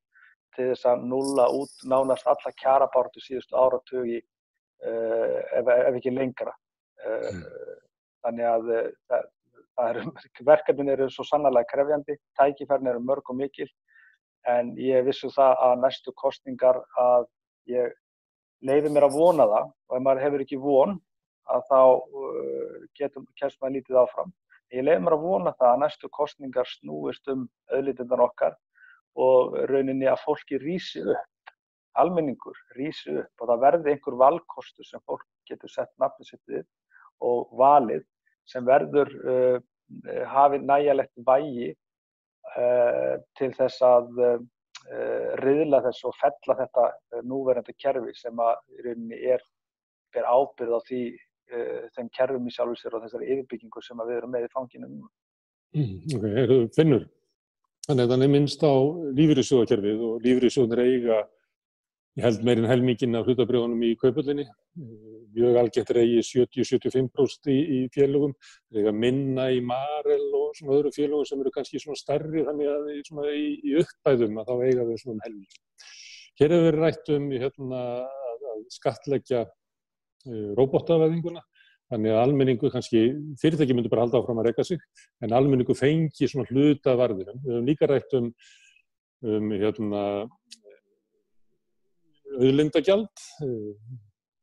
til þess að núlla út nánast alla kjarabaráttu síðustu áratugi ef ekki lengra. Þannig að verkefnin eru svo sannarlega krefjandi, tækifærin eru mörg og mikil, en ég vissu það að næstu kosningar að ég leyfi mér að vona það og ef maður hefur ekki von að þá kemst maður lítið áfram. Ég leyfi mér að vona það að næstu kosningar snúist auðlindirnar okkar og rauninni að fólki rísi upp, almenningur rísi upp og það verði einhver valkostur sem fólk getur sett nafnið sitt við og valið sem verður hafi nægjanlegt vægi til þess að riðla þess og fella þetta núverandi kerfi sem að í rauninni ber ábyrgð á þeim kerfum í sjálfu sér og þessari yfirbyggingu sem við erum með í fanginu.
Ok, Finnur. Þannig að minnst á lífeyrissjóðakerfið og lífeyrissjóðnir eiga ég held meirinn helminginn af hlutabréfunum í Kauphöllinni, mjög algengt eigi 70-75% í félögum, eiga minna í Marel og svona öðru félögum sem eru kannski svona stærri þannig að svona í uppbæðum að þá eiga við svona helminginn. Hér hefur verið rætt að skattleggja róbótavæðinguna, þannig að almenningu kannski, fyrirtæki myndu bara halda áfram að reka sig, en almenningu fengi svona hluta af arðinum. Við höfum líka rætt auðlindagjald.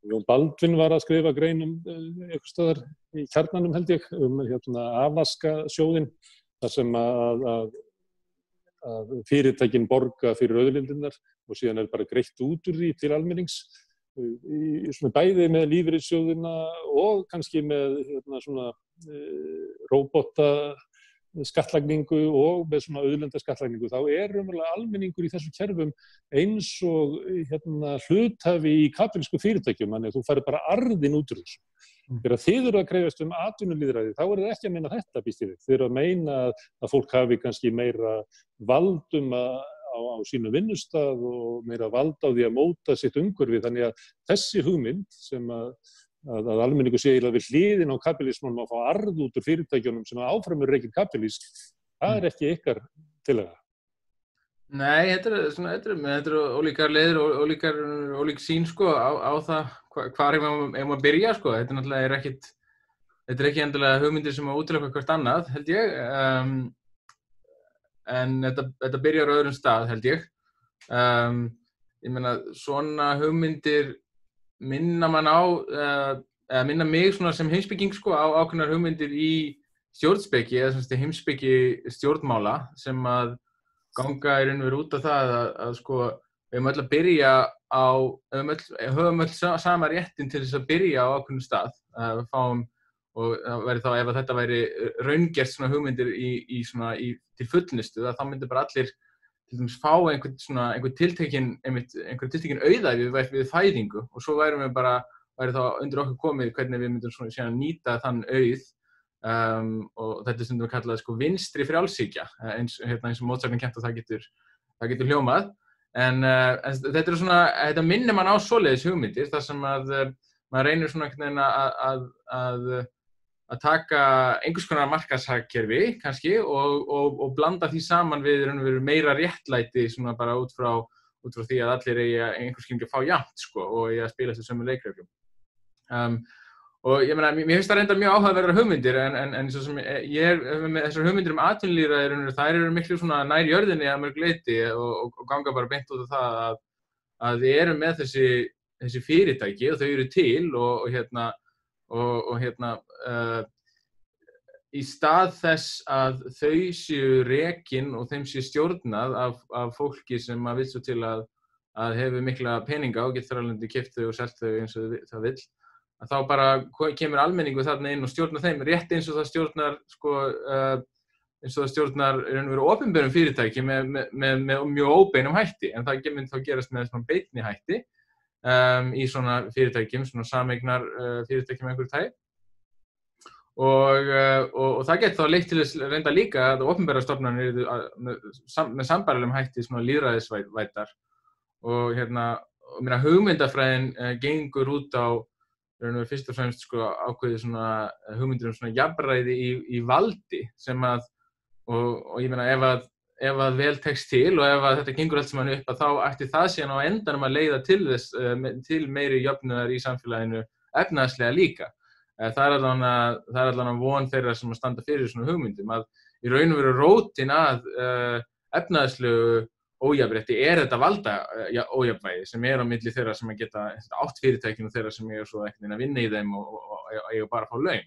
Jón Baldvin var að skrifa grein einhvers staðar í Kjarnanum held ég, afvaskasjóðinn, þar sem að fyrirtækin borga fyrir auðlindirnar og síðan bara greitt út úr því til almennings. Bæði með lífeyrissjóðina og kannski með róbota skattlagningu og með svona auðlindaskattlagningu, þá raunverulega almenningur í þessum kerfum eins og hluthafi í kapítalískum fyrirtækjum, þannig að þú færð bara arðinn út úr þessu. Þegar þið eru að krefjast atvinnulýðræði, þá það ekki að meina þetta, býst ég við. Þið eru að meina að fólk hafi kannski meira vald á sínu vinnustað og meira vald á því að móta sitt umhverfi, þannig að þessi hugmynd sem að almenningur sé eiginlega við hliðin á kapítalismanum að fá arð út úr fyrirtækjunum sem áfram rekin kapítalísk, það ekki ykkar tillaga.
Nei, þetta er ólíkar leiðir og ólík sýn sko á það hvar maður að byrja sko. Þetta náttúrulega þetta ekki endilega hugmyndir sem að útiloka hvert annað, held ég. En þetta byrjar á öðrum stað, held ég. Ég meina, svona hugmyndir minna mann eða minna mig svona sem heimspeking sko á ákveðnar hugmyndir í stjórnspeki eða sem heimspeki stjórnmála sem að ganga í raun og veru út af það að sko við höfum öll að byrja höfum öll sama réttin til þess að byrja á ákveðnum stað. Við fáum, og það væri þá ef að þetta væri raungert svona hugmyndir til fullnustu, þá myndi bara allir til dæmis fá einhver tiltekin auðæfi við fæðingu og svo væri þá undir okkur komið hvernig við myndum svona síðan nýta þann auð og þetta stundum við kallað sko vinstri frjálshyggja eins og Mozart kennt og það getur hljómað en þetta minnir mann á svoleiðis hugmyndir þar sem að maður reynir svona einhvern veginn að taka einhvers konar markaðshagkerfi kannski og blanda því saman við meira réttlæti svona bara út frá því að allir eigi einhvers skilningi að fá jafnt sko og eigi að spila þessu sömu leikreglum. Og ég meina, mér finnst það reyndar mjög áhugaverðar hugmyndir en svo sem ég með þessar hugmyndir atvinnulýðræði þær eru miklu svona nær jörðinni að mörgu leyti og ganga bara beint út af það að við erum með þessi fyrirtæki og þau eru til og í stað þess að þau séu rekin og þeim séu stjórnað af fólki sem að vill svo til að hefur mikla peninga og getur alveg keypt þau og selt þau eins og það vill, að þá bara kemur almenningur þarna inn og stjórnar þeim rétt eins og það stjórnar í raun og veru opinberum fyrirtæki með mjög óbeinum hætti, en það mun þá gerast með svona beinni hætti í svona fyrirtækjum, svona sameignar fyrirtækjum einhverju tagi. Og það getur þá leitt til þess reynda líka að opinberar stofnanir með sambærilegum hætti svona lýðræðisvæddar og hugmyndafræðin gengur út á fyrst og fremst sko ákveðið svona hugmyndir svona jafnræði í valdi sem að og ég meina ef að vel tekst til og ef að þetta gengur allt saman upp að þá ætti það síðan á endanum að leiða til meiri jöfnuðar í samfélaginu efnahagslega líka. Það allavega von þeirra sem að standa fyrir svona hugmyndum að í raun og veru rótin að efnahagslegu ójafnrétti þetta valda ójafnvægi sem á milli þeirra sem að geta átt fyrirtækin og þeirra sem svo ekki að vinna í þeim og eiga bara að fá laun.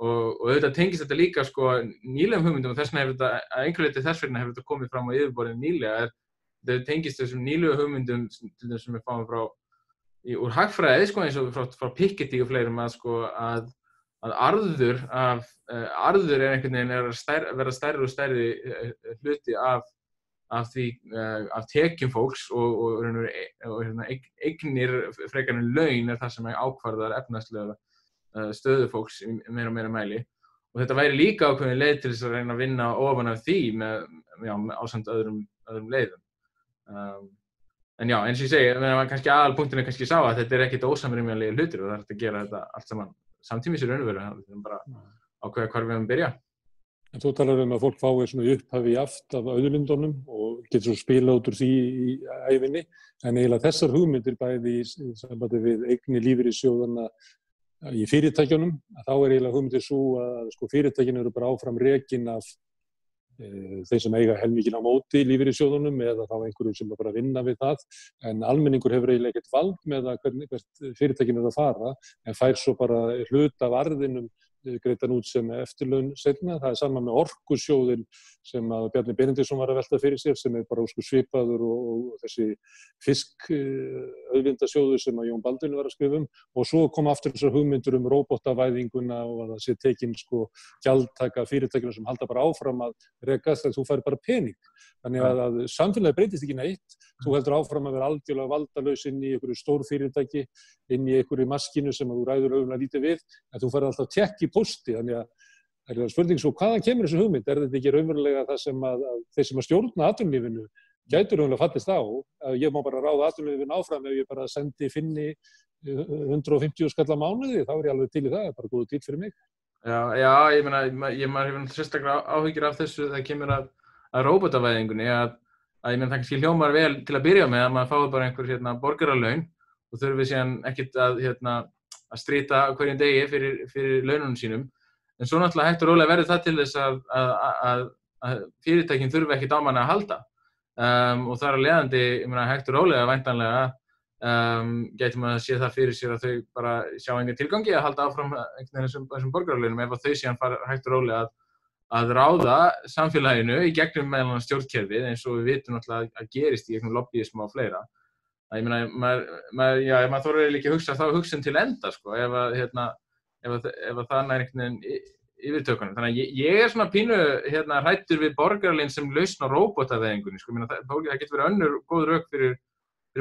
Og auðvitað tengist þetta líka sko nýlegum hugmyndum og þess vegna hefur þetta að einhverju leyti þess vegna hefur þetta komið fram á yfirborðinu nýlega þetta tengist þessum nýlegu hugmyndum til þess sem við fáum úr hagfræði sko eins og frá Piketty og fleirum að arður einhvern veginn að vera stærri og stærri hluti af tekjum fólks og eignir frekar en laun það sem ákvarðar efnahagslega stöðu fólks í meira og meira mæli og þetta væri líka ákveðin leið til þess að reyna að vinna ofan af því ásamt öðrum leiðum. En já, eins og ég segi, kannski aðalpunkturinn kannski sá að þetta ekkert ósamrýmanlegir hlutir og það að gera þetta allt saman samtímis í raun og veru, við þurfum bara ákveða hvar við höfum byrja.
En þú talar að fólk fái svona upphafi aft af auðlindunum og getur svo spila út úr því í ævinni, en eiginlega þessar hugmyndir bæði í sambandi við eignir lífeyrissjóðanna í fyrirtækjunum, þá eiginlega hugmyndir svo að sko fyrirtækin eru bara áfram rekin af þeir sem eiga helminginn á móti lífeyrissjóðunum eða þá einhverjum sem bara vinna við það, en almenningur hefur eiginlega ekkert vald með það hvert fyrirtækin að fara, en fær svo bara hluta af arðinum greiddan út sem eftirlaun seinna. Það sama með orkusjóðinn sem að Bjarni Benediktsson var að velta fyrir sér, sem bara svipaður og þessi fiskauðlindasjóður sem að Jón Baldvin var að skrifa og svo kom aftur þessar hugmyndir róbótavæðinguna og að það sé tekin gjaldtaka fyrirtækina sem halda bara áfram að rekast, þegar þú fær bara pening. Þannig að samfélagi breytist ekki neitt, þú heldur áfram að vera algjörlega valdalaus inn í einhverju stór fyrirtæki, inn í einhverju maskínu sem að þú ræður auðvitað lítið við, en þú færð alltaf tékk í pósti. Þannig að það er spurning svo, hvaðan kemur þessu hugmynd? Er þetta ekki raunverulega það sem að þeir sem að stjórna atvinnulífinu gætu raunverulega fallist á? Ég má bara ráða atvinnulífinu áfram ef ég bara sendi Finni 150 skall á mánuði, þá er ég alveg til í það, bara góð til fyrir mig.
Já, ég meina, maður hefur sérstaklega áhyggjur af þessu þegar kemur að róbótavæðingunni, að ég meina það kannski hljómar vel til að byrja með að maður fái bara einhver borgaralaun og þurfi síðan ekkert að stríta hverjum degi fyrir laununum sínum. En svo náttúrulega hægt og rólega verður það til þess að fyrirtækin þurfi ekkert á manni að halda. Og þar að leiðandi, ég meina hægt og rólega væntanlega gæti maður að sé það fyrir sér að þau bara sjá engan tilgangi að halda áfram þessum borgaralaunum ef þau síðan fara hægt og rólega að ráða samfélaginu í gegnum meðal stjórnkerfið eins og við vitum náttúrulega að gerist í gegnum lobbyisma og fleira. Ég meina, maður þorir ekki að hugsa þá hugsun til enda, sko, ef það nær einhvern veginn yfirtökunum. Þannig að ég svona pínu hræddur við borgaralaun sem lausn á róbótavæðingunni, sko. Það getur verið önnur góð rök fyrir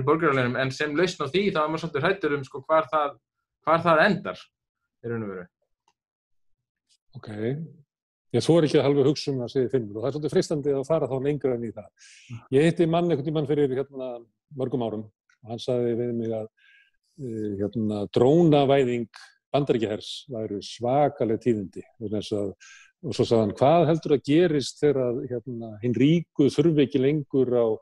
borgaralaunum, en sem lausn á því þá er maður svolítið hræddur sko, hvar það endar í raun og veru.
Okay. Ég þori ekki að halva hugsa það segir Finnur og það er svolítið freistandi að fara þá lengra en í það. Ég hitti einhvern tímann fyrir mörgum árum og hann sagði við mig að drónavæðing Bandaríkjahers væru svakaleg tíðindi. Og svo sagði hann, hvað heldur að gerist þegar hinn ríku þurfi ekki lengur á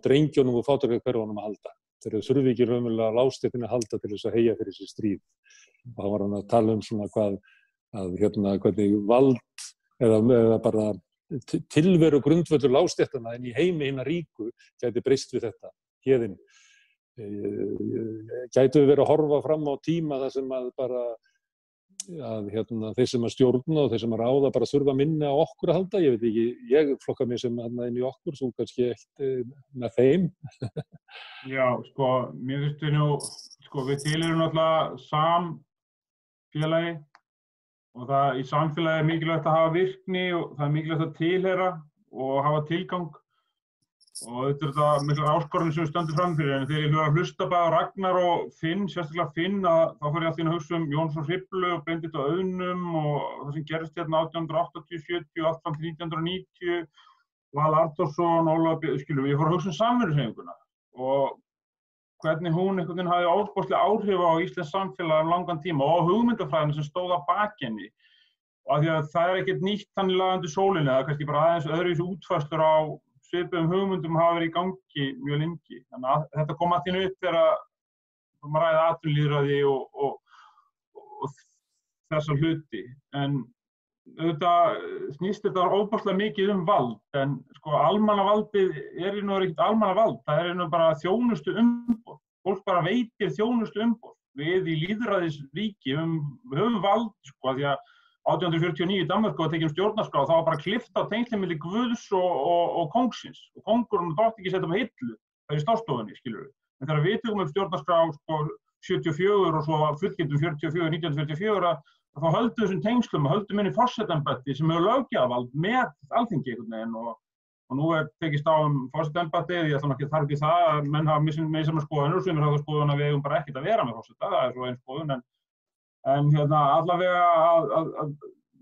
drengjónum og fátækrahverfunum að halda. Þeir þurfi ekki raunverulega lástéttinni að halda til þess að heyja fyrir sér stríð. Og þá var hann að tala svona hvernig vald eða bara tilveru grundvöllur lástéttanna en í heimi hinna ríku gæti breyst við þetta héðinn. Gætu við verið að horfa fram á tíma þar sem að bara þeir sem að stjórna og þeir sem að ráða bara þurfa minna á okkur að halda, ég veit ekki, ég flokka mig sem inn í okkur, þú kannski ekkert með þeim.
Já, sko, mér finnst við nú, sko, við tilheyrum náttúrulega samfélagi og það í samfélagi er mikilvægt að hafa virkni og það er mikilvægt að tilheyra og hafa tilgang og þetta er þetta miklar áskorun sem við stöndum fram fyrir, en þegar ég hljóða að hlusta bara á Ragnar og Finn, sérstaklega Finn, þá fór ég alltaf inn að hugsa Jóns og Hriflu og Benedikt og Auðnum og það sem gerist 1880, 70 og allt fram til 1990, Val Arnþórsson, Ólafur, ég fór að hugsa samvinnuhreyfinguna og hvernig hún einhvern veginn hafði ofboðslega áhrif á íslenskt samfélag langan tíma og hugmyndafræðina sem stóð að baki henni. Og af því að það er ekkert nýtt þannig undir sólinni, það er kannski bara aðeins öðruvísi útfærslur á svipuðum hugmyndum hafa verið í gangi mjög lengi. Þannig að þetta kom allt í einu upp þegar maður ræði atvinnulýðræði og þessa hluti. En auðvitað snýst þetta ofboðslega mikið vald, en sko almannavaldið er nú ekkert almannavald, það er nú bara þjónustu umboð. Fólk bara veitir þjónustu umboð. Við í lýðræðisríki höfum vald, sko, því að 1849 í Danmörku var tekin stjórnarskrá og það var bara klippt á tengslin milli Guðs og kóngsins. Og kóngurinn þótti ekki setja upp hillu, það í stástofunni, skilur við. En þegar við tökum upp stjórnarskrá sko 74 og svo fullgildum 1944 þá höldum þessum tengslum og höldum inn í forsetaembætti sem hefur löggjafarvald með Alþingi einhvern veginn og nú tekist á forsetaembættið, ég þarf ekki það að menn hafa misjafnar skoðanir og sumir hafa skoðun að við eigum bara ekkert að vera með forseta, það er svo ein skoðun en allavega að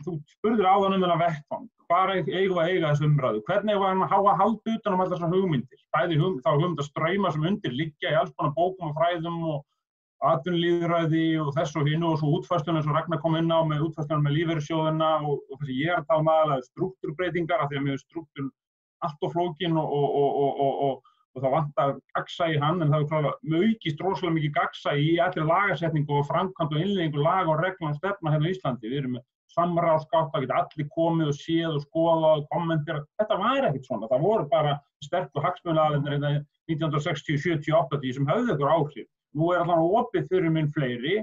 þú spurðir áðan þennan vettvang, hvar eigum við að eiga þessu umræðu, hvernig eigum við að halda utan allar þessar hugmyndir, bæði þá hugmyndastrauma sem undir liggja í alls konar bókum og fræðum og atvinnulýðræði og þess og hinu og svo útfærslunum sem Ragnar kom inn á með útfærslunum með lífeyrissjóðina og þessi ég er að tala aðalega strúktúrbreytingar af því að mér er strúktúrn allt of flókin og það vantar gagnsæi í hann en það er klálega aukist rosalega mikið gagnsæi í allri lagasetningu og framkvæmd og innleiðingu laga og reglna og stefna hérna í Íslandi. Við erum með samráðsgátt, það geta allir komið og séð og skoðað og kommentera. Þetta var ekkert svona. Það voru bara sterku hagsmunaaðilar 1960, 70, 80 sem höfðu ykkur áhrif. Nú allan opið fyrir minn fleiri,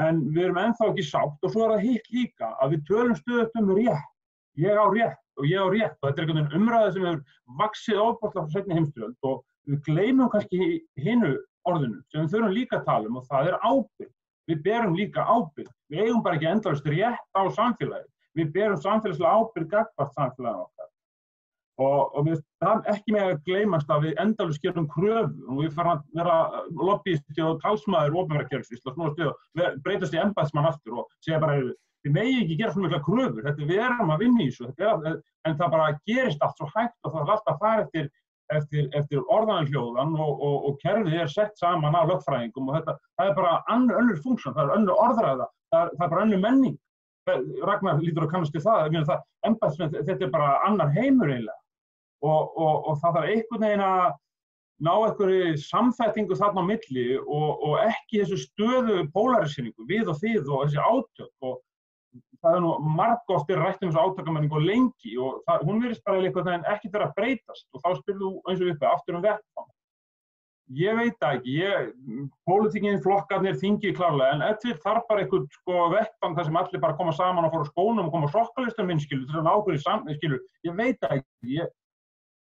en við erum ennþá ekki sátt og svo það hitt líka að við tölum stöðugt rétt. Ég á rétt og ég á rétt og þetta einhvern veginn umræða sem hefur vaxið ofboðslega frá seinni heimsstyrjöld og við gleymum kannski hinu orðinu sem við þurfum líka að tala og það ábyrgð. Við berum líka ábyrgð. Við eigum bara ekki endalaust rétt á samfélagið. Við berum samfélagslega ábyrgð gagnvart samfélaginu okkar. Og það ekki með að gleymast að við endalaust gerum kröfu og við farum að vera lobbyisti og talsmaður opinbera kerfis og breytast í embættismann aftur og segja bara við megi ekki gera svona mikla kröfur, við erum að vinna í þessu, en það bara gerist allt svo hægt og það alltaf að fara eftir orðanhljóðan og kerfið sett saman á lögfræðingum og það bara önnur funksjón, það önnur orðræða, það bara önnur menning. Ragnar lítur að kannast til það, embættismenn, þetta bara annar heimur eiginlega og það þarf einhvern veginn að ná einhverju samþættingu þarna á milli og ekki þessu stöðu pólariseringu, við og þið og þessi átök og það nú margoft rætt þessu átakamenningu og lengi og hún virðist bara einhvern veginn ekki að breytast og þá spyrðu eins og uppi aftur vettvang. Ég veit það ekki, pólitíkin, flokkarnir, þingið klárlega, en eftir þarf bara einhvern vettvang þar sem allir bara koma saman og fóru skónum og koma sokkalistum minn, til að ná okkur ég veit það ekki,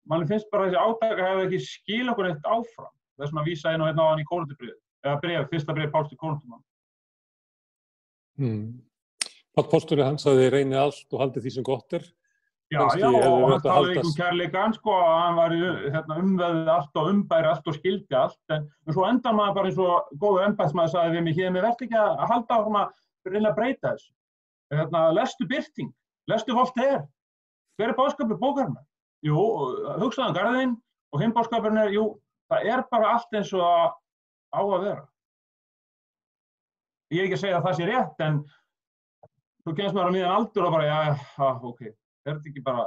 mann finnst bara þessi átaka hefur ekki skil okkur eitt áfram. Það svona að vísa inn á hann í Kórinthubréfið, eða fyrsta bréf Páls til Kórinthum.
Páll pósturinn hann sagði reynið allt og haldið því sem gott
Já, og hann talaði ekki kærleikann, hann var umveðið allt og umbæri allt og skildi allt, en svo endar maður bara eins og góður embættismaður sagði við mig, mér verður ekki að halda áfram að reyna að breyta þessu. Lestu Birting, lestu Voltaire, hver boðskapur bókarinnar? Jú, hugsaðu Garðinn og hinn boðskapurinn jú, það bara allt eins og á að vera. Ég ekki að segja að það sé rétt, en þú kemst maður á miðjan aldur og bara, ok. Þetta ekki bara,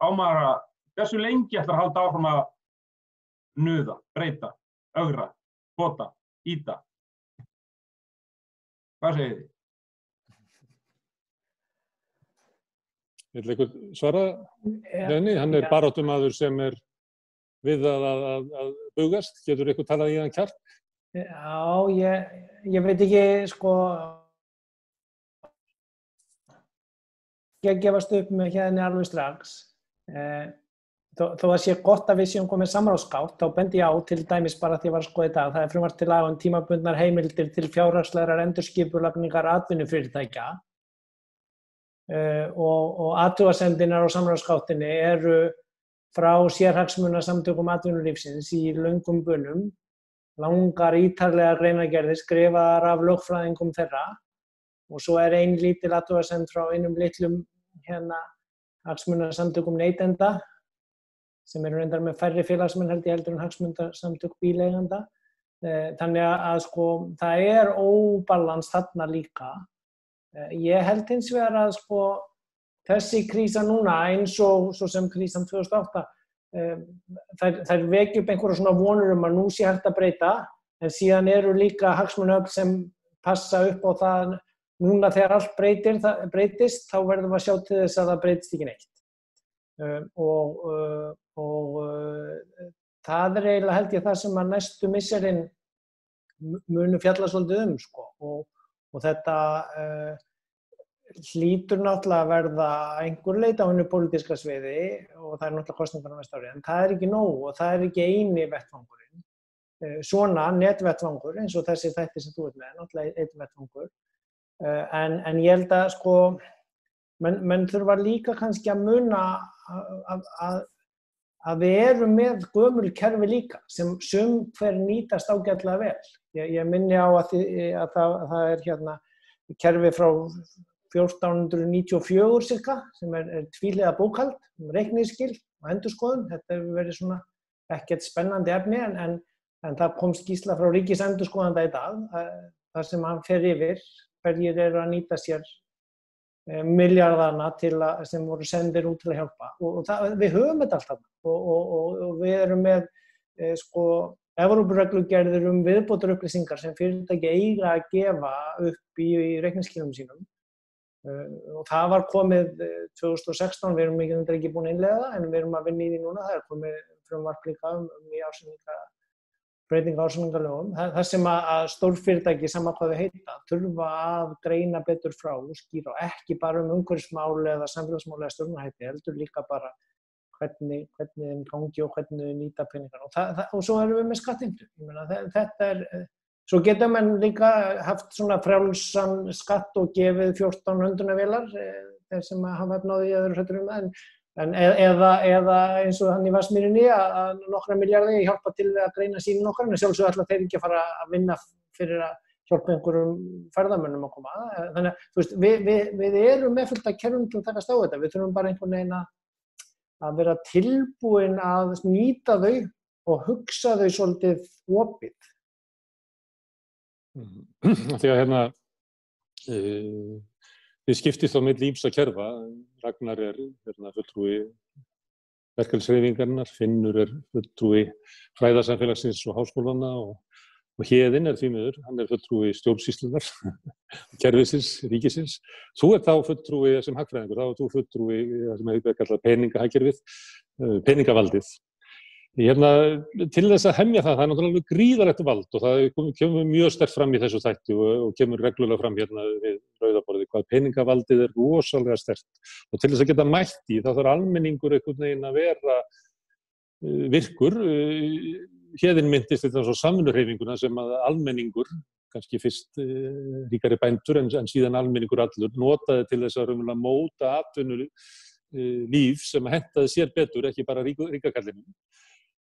ámaður að þessu lengi ætlar að halda áfram að nuða, breyta, ögra, bota, íta. Hvað segir þið?
Vill einhver svara henni? Hann baráttumaður sem við að bugast. Getur einhver talað í hann kjark?
Já, ég veit ekki, að gefast upp með hérna alveg strax. Þó að sé gott að við séum komið samráðsgátt, þá bendi ég á til dæmis bara því að ég var að skoða í dag, það frumvarp til laga tímabundnar heimildir til fjárhagslegrar endurskipulagningar atvinnufyrirtækja og athugasemdirnar á samráðsgáttinni eru frá sérhagsmunasamtökum atvinnulífsins í löngum bunum, langar ítarlegar greinargerðir skrifaðar af lögfræðingum þeirra og svo ein lítil athugasemd frá einum litlum hagsmunasamtökum neytenda sem eru reyndar með færri félagsmenn heldur en hagsmunasamtök bíleigenda. Þannig að það óbalans þarna líka. Ég held hins vegar að þessi krísa núna eins og svo sem krísan 2008 þær vekja upp einhverja svona vonur að nú sé hægt að breyta en síðan eru líka hagsmunaöfl sem passa upp á það núna þegar allt breytist, þá verðum við að sjá til þess að það breytist ekki neitt. Og það eiginlega held ég það sem að næstu misserin munu fjalla svolítið og þetta hlýtur náttúrulega að verða einhver leyti á hinu pólitíska sviði og það náttúrulega kosningar á næsta ári, en það ekki nóg og það ekki eini vettvangurinn. Svona netvettvangur eins og þessi þætti sem þú ert með, náttúrulega einn vettvangur. En ég held að menn þurfa líka kannski að muna að við erum með gömul kerfi líka sem hver nýtast ágætlega vel. Ég minni á að það kerfi frá 1494 cirka sem tvíhliða bókhald, reikningsskil og endurskoðun. Þetta hefur verið svona ekkert spennandi efni en það kom skýrsla frá ríkisendurskoðanda í dag þar sem hann fer yfir hverjir eru að nýta sér milljarðana sem voru sendir út til að hjálpa og við höfum þetta alltaf og við erum með Evrópureglugerðir viðbótarupplýsingar sem fyrirtæki eiga að gefa upp í reikningsskilum sínum Og það var komið 2016, við erum ekki búin að innleiða það, en við erum að vinna í því núna, það komið frumvarp líka breyting á ársreikningalögum. Það sem að stórfyrirtæki, sama hvað þau heita, þurfa að greina betur frá og skýra, ekki bara umhverfismál eða samfélagsmál eða stjórnarhætti, heldur líka bara hvernig þeim gangi og hvernig þau nýta peningar. Og svo erum við með skattheimtu. Ég meina, þetta svo getur menn líka haft svona frjálsan skatt og gefið 14 höndunarvélar, þeir sem hafa náði að eru hrættur eða eins og hann í Vatnsmýrinni að nokkra milljarði hjálpa til við að greina sýnin okkar, en sjálfsög ætla þeir ekki að fara að vinna fyrir að hjálpa einhverjum ferðamönnum að koma. Þannig að þú veist, við erum með fullt af kerfum til að takast á þetta, við þurfum bara einhvern veginn að vera tilbúin að nýta þau og hugsa þau svolítið opið.
Því að við skiptist á milli ýmsa kerfa. Ragnar fulltrúi verkalýðshreyfingarinnar, Finnur fulltrúi fræðasamfélagsins og háskólanna og Héðinn því miður, hann fulltrúi stjórnsýslunnar, kerfisins, ríkisins. Þú þá fulltrúi sem hagfræðingur, þá þú fulltrúi það sem hefur kallað peningahagkerfið, peningavaldið. Til þess að hemja það er náttúrulega gríðarlegt vald og það kemur mjög sterkt fram í þessu þætti og kemur reglulega fram við rauðaborðið hvað peningavaldið rosalega sterkt og til þess að geta mætt í þá þarf almenningur einhvern veginn að vera virkur. Héðinn minntist þetta svo samvinnuhreyfinguna sem að almenningur, kannski fyrst ríkari bændur en síðan almenningur allur, notaði til þess að raunverulega móta atvinnulíf sem hentaði sér betur, ekki bara ríkakallinum.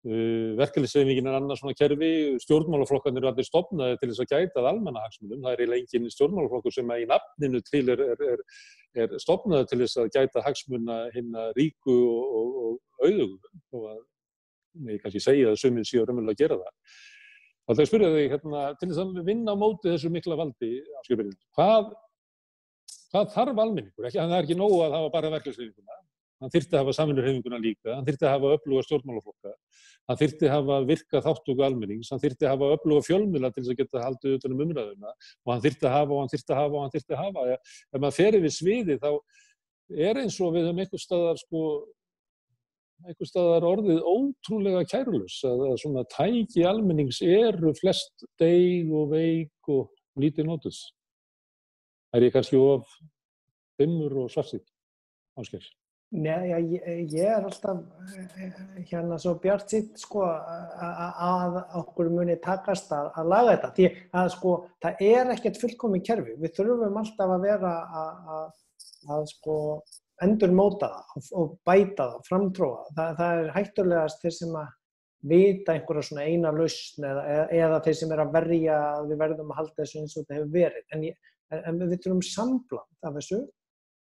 Verkalýðshreyfingin annað svona kerfi, stjórnmálaflokkarnir allir stofnaði til þess að gæta að almannahagsmunum. Það eiginlega engin stjórnmálaflokkur sem í nafninu til er stofnaði til þess að gæta hagsmuna hinna ríku og auðugu, og að ég kannski segja að sumir séu raunverulega að gera það. Það er spyrja þig til þess að vinna á móti þessu mikla valdi afskipirinn. Hvað þarf almenningur? Það er ekki nóg að hafa bara verkalýðshreyfinguna. Hann þyrfti að hafa samvinnuhreyfinguna líka, hann þyrfti að hafa öfluga stjórnmálaflokka, hann þyrfti að hafa virka þátttöku almennings, hann þyrfti að hafa öfluga fjölmiðla til þess að geta haldið utan um umræðuna og hann þyrfti að hafa. Ef maður fer yfir sviðið þá eins og við höfum einhvers staðar orðið ótrúlega kærulaus að svona tæki almennings eru flest deyg og veik og lítið notuð. Ég kannski of dimmur og svartsýnn, Ásgeir?
Nei, ég alltaf svo bjartsýnn að okkur muni takast að laga þetta. Því að það ekkert fullkomið kerfi. Við þurfum alltaf að vera að endurmóta það og bæta það, framtróa. Það hættulegast þeir sem að vita einhverja svona eina lausn eða þeir sem að verja að við verðum að halda þessu eins og þetta hefur verið. En við þurfum sambland af þessu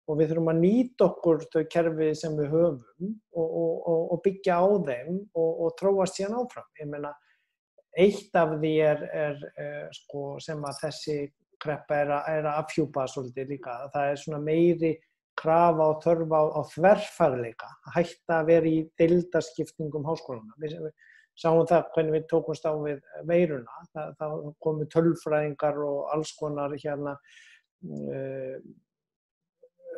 og við þurfum að nýta okkur þau kerfi sem við höfum og byggja á þeim og þróast síðan áfram. Ég meina, eitt af því sem að þessi kreppa að afhjúpa svolítið líka. Það svona meiri krafa og þörf á þverfagleika, að hætta að vera í deildaskiptingum háskólana. Við sáum það hvernig við tókumst á við veiruna. Það komu tölfræðingar og alls konar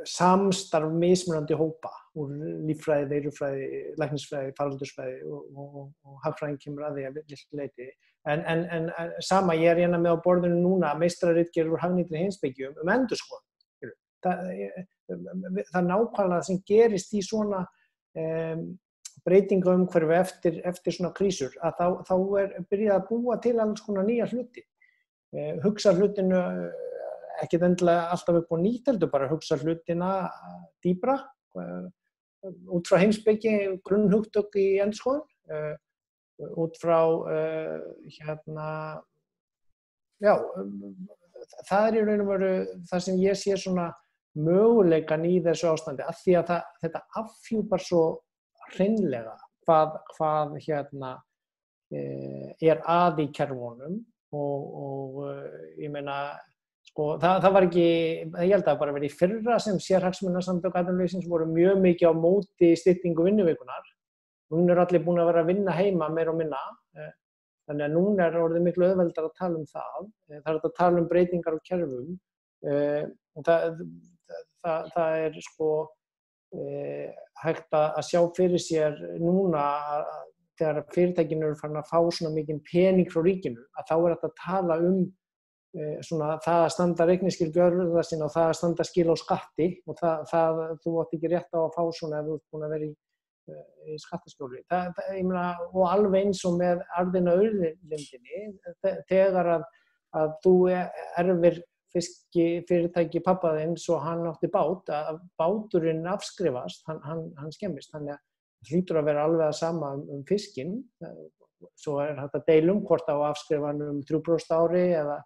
samstarf mismunandi hópa úr líffræði, veirufræði, læknisfræði, faraldursfræði og hagfræðin kemur að því að litlu leyti. En sama, ég hérna með á borðinu núna meistararitgerð úr hagnýtri heimspeki endurskoðun. Það nákvæmlega sem gerist í svona breytingaumhverfi eftir svona krísur, að þá byrjað að búa til alls konar nýja hluti. Hugsa hlutinu ekki endilega alltaf upp á nýtt, heldur bara hugsa hlutina dýpra, út frá heimspeki, grunnhugtök í endurskoðun, út frá það í raun og veru það sem ég sé svona möguleikan í þessu ástandi, af því að þetta afhjúpar svo hreinlega hvað að í kerfunum og ég meina það var ekki, ég held að bara verið í fyrra sem sérhagsmunasamtök atvinnulífsins voru mjög mikið á móti styttingu vinnuvikunar. Núna allir búin að vera að vinna heima meira og minna, þannig að núna orðið miklu auðveldar að tala um það. Það að tala um breytingar á kerfum og það sko hægt að sjá fyrir sér núna þegar fyrirtækinu eru farin að fá svona mikinn pening frá ríkinu, að þá þetta að tala svona það að standa reikningsskil gjörða sína og það að standa skil á skatti og þú átt ekki rétt á að fá svona ef þú ert búin að vera í skattaskjóli. Ég meina, og alveg eins og með arðina auðlindinni, þegar að þú erfir fiskifyrirtæki pabba þinn svo hann átti bát, að báturinn afskrifast, hann skemmist. Þannig að það hlýtur að vera alveg að sama fiskinn. Svo hægt að deila hvort á afskrifa hann 3% ári eða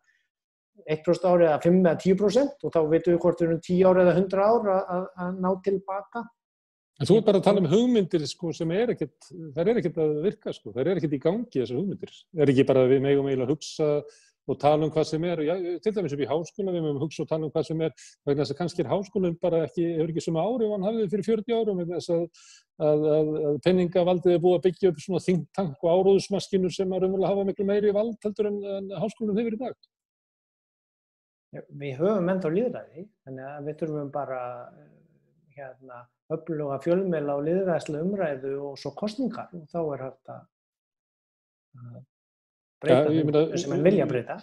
1% ári eða 5 eða 10% og þá veitum við hvort við 10 ári eða 100 ár að ná tilbaka.
En þú bara að tala hugmyndir sko, sem þær ekkert að virka, sko. Þær ekkert í gangi þessar hugmyndir. Ekki bara að við megum eiginlega að hugsa og tala hvað sem Já, til dæmis upp í háskóla, við megum hugsa og tala hvað sem vegna þess að kannski háskólinn bara hefur ekki svona ári og hann hafði fyrir 40 árum vegna þess að penningavaldið búið að byggja upp svona think tank og áróðusmaskinur sem að raunverulega hafa miklu meiri vald heldur en háskólinn hefur í dag.
Við höfum ennþá lýðræði, þannig að við þurfum bara öfluga fjölmiðla og lýðræðislega umræðu og svo kosningar og þá hægt að breyta sem vilja breyta.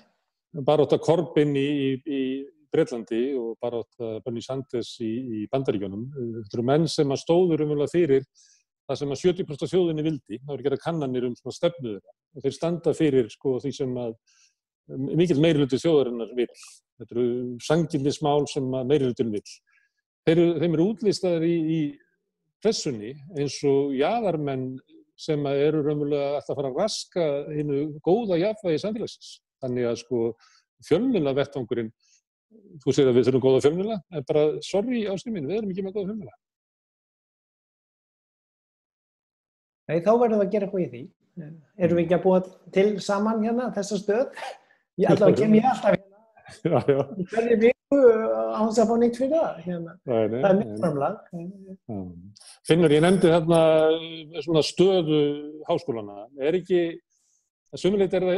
Barátta Corbyn í Bretlandi og barátta Bernie Sanders í Bandaríkjunum. Þetta eru menn sem stóðu raunverulega fyrir það sem 70% af þjóðinni vildi. Það voru gerðar kannanir svona stefnu þeirra og þeir standa fyrir sko því sem mikill meirihluti þjóðarinnar vill. Þetta eru sanngirnismál sem meirihlutin vill. Þeim eru útlistaðir í pressunni eins og jaðarmenn sem eru raunverulega alltaf að fara að raska hinu góða jafnvægi samfélagsins. Þannig að sko fjölmiðlavettvangurinn, þú segir að við þurfum góða fjölmiðla, en bara sorry ástin mín, við erum ekki með góða fjölmiðla.
Nei, þá verðum við að gera eitthvað í því. Erum við ekki að búa til saman hérna þessa stöð? Allavega kem ég alltaf hérna.
Já.
Í hverju viku á þess að fá nýtt fyrir það. Hérna. Það mitt framlag.
Finnur, ég nefndi þarna svona stöðu háskólana. Sumuleyti það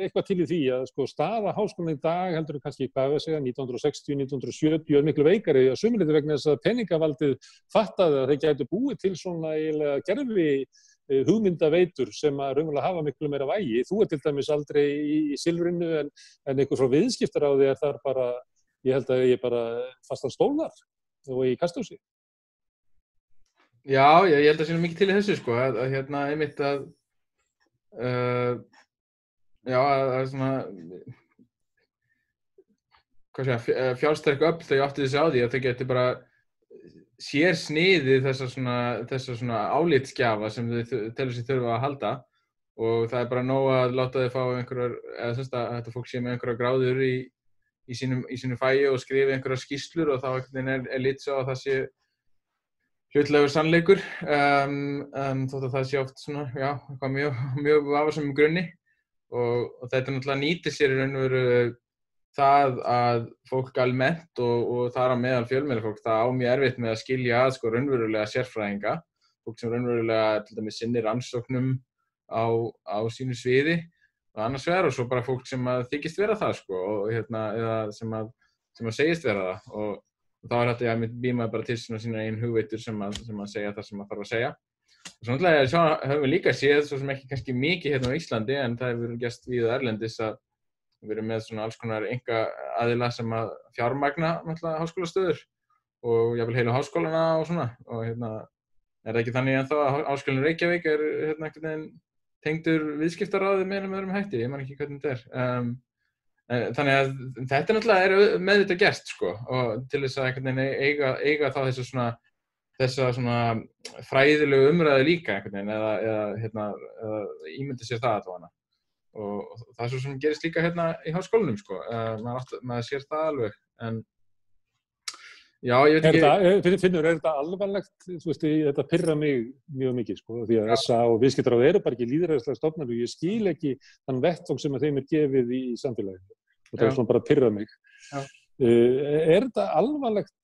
eitthvað til í því að sko staða háskólana í dag heldur kannski hvað við segja 1960, 1970 er miklu veikari að sumuleyti vegna þess að penningavaldið fattaði að þeir gætu búið til svona eiginlega gerfi hugmyndaveitur sem að raunverulega hafa miklu meira vægi. Þú til dæmis aldrei í silfrinu en einhver frá viðskiptaráði þar bara, ég held að ég bara fastan stólar og í kasthúsi.
Já, ég held að sé mikið til í þessu sko, að einmitt að svona fjársterk öfl þau átti þessi á því að þau geti bara sér sniðið þessa svona álitsgjafa sem þau telur sig þurfa að halda og það bara nóg að láta þau fá einhverjar, eða semst að þetta fólk sé með einhverjar gráður í sínu fagi og skrifa einhverjar skýrslur og þá er lít svo að það sé hlutlegur sannleikur, þótt að það sé oft svona, eitthvað mjög vafasamum grunni og þetta náttúrulega nýtir sér í raun og veru það að fólk almennt og þar á meðal fjölmiðlafólk það á mjög erfitt með að skilja að sko raunverulega sérfræðinga, fólk sem raunverulega til dæmis sinnir rannsóknum á sínu sviði og annars vegar og svo bara fólk sem að þykist vera það sko og eða sem að segist vera það og þá þetta að býma bara til sína einn hugveitur sem að segja það sem að þarf að segja. Og svo náttúrulega höfum við líka séð, svo sem ekki kannski mikið hérna á Íslandi, en það hefur gerst víða erlendis að við erum með svona alls konar einkaaðila sem að fjármagna náttúrulega háskólastöður og jafnvel heilu háskólana og svona. Og er það ekki þannig ennþá að Háskólinn Reykjavík einhvern veginn tengdur viðskiptaráði með öðrum hætti, ég man ekki hvernig þetta Þannig að þetta náttúrulega meðvitað gert sko og til þess að einhvern veginn eiga þá þessa svona fræðilegu umræðu líka einhvern veginn eða ímynda sér það allavega. Og það er svo sem gerist líka hérna í háskólanum sko, maður sér það alveg en já, ég veit ekki.
Finnur, þetta alvarlegt, þú veist, þetta pirrar mig mjög mikið sko, því að SA og viðskiptaráð eru bara ekki lýðræðislegar stofnanir og ég skil ekki þann vettvang sem þeim gefið í samfélaginu. Og það er svona bara pirrað mig. Þetta alvarlegt,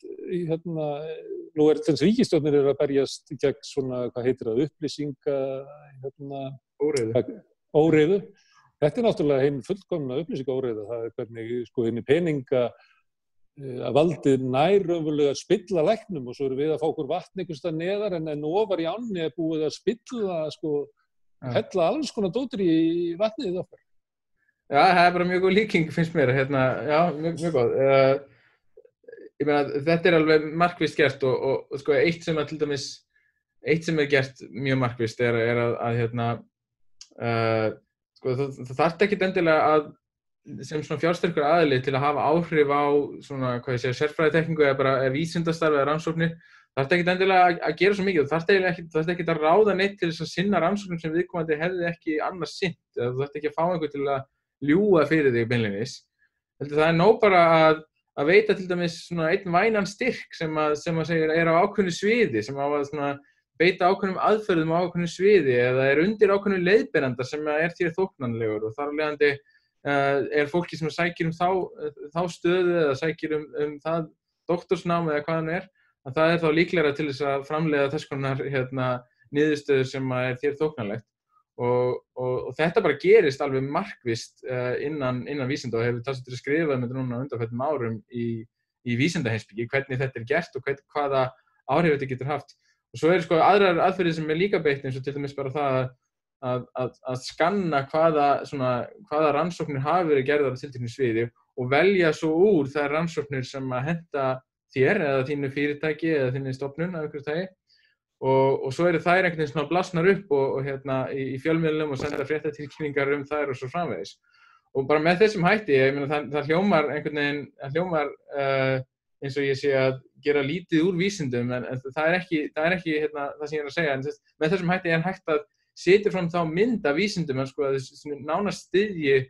nú þess ríkisstjórnir að berjast gegn svona, hvað heitir það, upplýsinga, óreiðu. Þetta náttúrulega hinn fullkomna upplýsingaóreiða, það hvernig sko henni að valdið nær raunverulega að spilla læknum og svo erum við að fá okkur vatn einhvers staðar neðar en ofar í ánni er búið að spilla sko, hella alls konar dótir í vatnið okkar.
Já, það er bara mjög góð líking finnst mér, já, mjög góð. Ég meina, þetta er alveg markvisst gert og sko eitt sem er til dæmis, eitt sem er gert mjög markvisst er að sko það þarf ekki endilega að sem svona fjársterkur aðili til að hafa áhrif á svona, hvað ég segja, sérfræðitekningu eða bara vísindastarf eða rannsóknir. Það þarf ekki endilega að gera svo mikið. Það þarf ekki að ráða neitt til þess að sinna rannsóknum sem viðkomandi hefði ekki annars sinnt. Þú þarf ekki að fá einhver til að ljúga fyrir þig beinlínis. Það er nóg bara að veita til dæmis svona einn vænan styrk sem að segja er á ákveðnu sviði, sem á að svona beita ákveðnum aðferðum á ákveðnu sviði eða er undir ákveðnu leiðbeinanda sem er þér þóknanlegur og þar af leiðandi er fólki sem sækir þá stöðu eða sækir það doktorsnám eða hvað hann að það er þá líklegra til þess að framleiða þess konar niðurstöður sem er þér þóknanlegt og þetta bara gerist alveg markvisst innan vísinda og hefur talsvert verið skrifað með þetta núna undanförnum árum í vísindaheimspeki, hvernig þetta er gert og hvaða áhrif þetta getur haft. Og svo sko aðrar aðferðir sem er líka beitt eins og til dæmis bara það að skanna hvaða rannsóknir hafi verið gerðar á tilteknu sviði og velja svo úr þær rannsóknir sem að henta þér eða þínu fyrirtæki eða þínu stofnun af einhverju tagi og svo eru þær einhvern veginn svona blasnar upp og í fjölmiðlum og senda fréttatilkynningar þær og svo framvegis. Og bara með þessum hætti, ég meina það hljómar einhvern veginn, það hljómar eins og ég sé að gera lítið úr vísindum en það er ekki það sem ég er að segja, en með þessum hætti er hægt að setja fram þá mynd af vísindum sko, að nánast styðji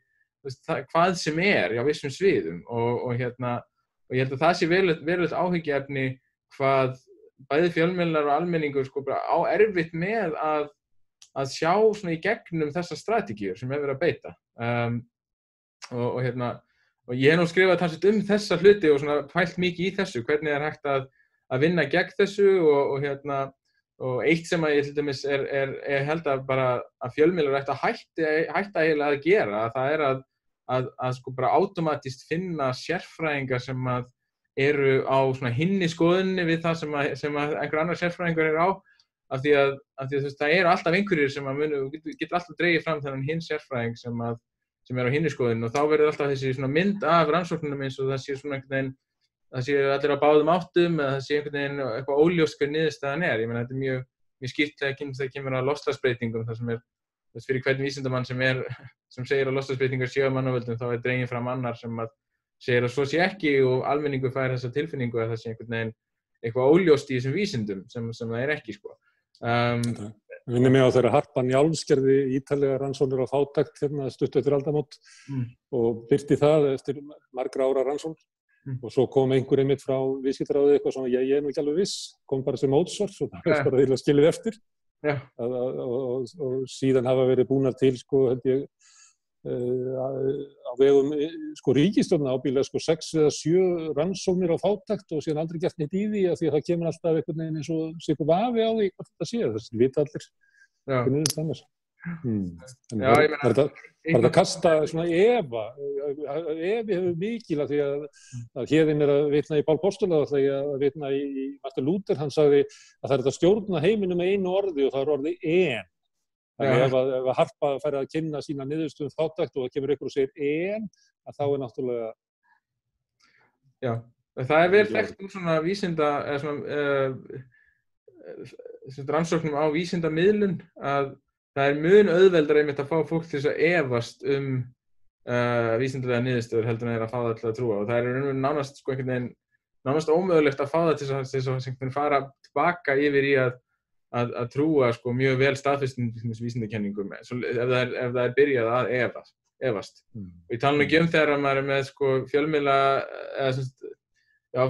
hvað sem er á vissum sviðum og ég held að það sé verulegt áhyggjuefni hvað bæði fjölmiðlar og almenningur sko bara á erfitt með að sjá svona í gegnum þessar strategíur sem hefur verið að beita og ég hef nú skrifað talsvert þessa hluti og svona pælt mikið í þessu, hvernig er hægt að vinna gegn þessu og eitt sem að ég til dæmis held að bara að fjölmiðlar ætti að hætta eiginlega að gera, það er að sko bara átómatískt finna sérfræðingar sem að eru á svona hinni skoðunni við það sem að einhver annar sérfræðingar á, af því að það eru alltaf einhverjir sem að getur alltaf dregið fram þennan hinn sérfræðing sem er á hinni skoðunni og þá verður alltaf þessi svona mynd af rannsóknunum eins og það sé svona einhvern veginn það sé allir á báðum áttum eða það sé einhvern veginn eitthvað óljóst hver niðurstaðan er. Ég meina þetta er mjög skýrt þegar það kemur að loftslagsbreytingum þar sem fyrir hvern vísindamann sem segir að loftslagsbreytingar séu af mannavöldum þá dreginn fram annar sem að segir að svo sé ekki og almenningur fær þessa tilfinningu að það sé einhvern veginn eitthvað óljóst í þessum vísindum sem það er ekki sko.
Við minnum mig á þegar Harpa Njáls gerði ítarlegar rannsóknir á fátækt stuttu eftir aldamót og birti það eftir margra ára rannsókn. Og svo kom einhver einmitt frá viðskiptaráði eitthvað svona, ég er nú ekki alveg viss, kom bara sem mótsvars og það er bara eiginlega skilið eftir. Og síðan hafa verið búnar til, sko, held ég, á vegum sko, ríkisstjórna ábyggilega sko, 6 eða 7 rannsóknir á fátækt og síðan aldrei gert neitt í því af því að það kemur alltaf einhvern veginn eins og sé eitthvað vafi á því hvað þetta sé, þess vita allir. Hvernig er þetta annars?
Já, ég meina
það kasta svona efi hefur mikil af því að Héðinn er að vitna í Pál Postula og þegar að vitna í Martin Luther, hann sagði að það er að stjórna heiminum með einu orði og það er orðið en. Þannig ef að Harpa færi að kynna sína niðurstöðum fátækt og það kemur ykkur og segir en, að þá er náttúrulega
Já, það er vel þekkt svona vísinda eða svona rannsóknum á vísindamiðlun að það er mun auðveldara einmitt að fá fólk til þess að efast vísindalega niðurstöður heldur en að fá það til að trúa og það er nánast sko einhvern veginn nánast ómögulegt að fá það til þess að fara tilbaka yfir í að trúa sko mjög vel staðfestum vísindakenningum ef það er byrjað að efast. Og ég tala nú ekki þegar maður er með sko fjölmiðla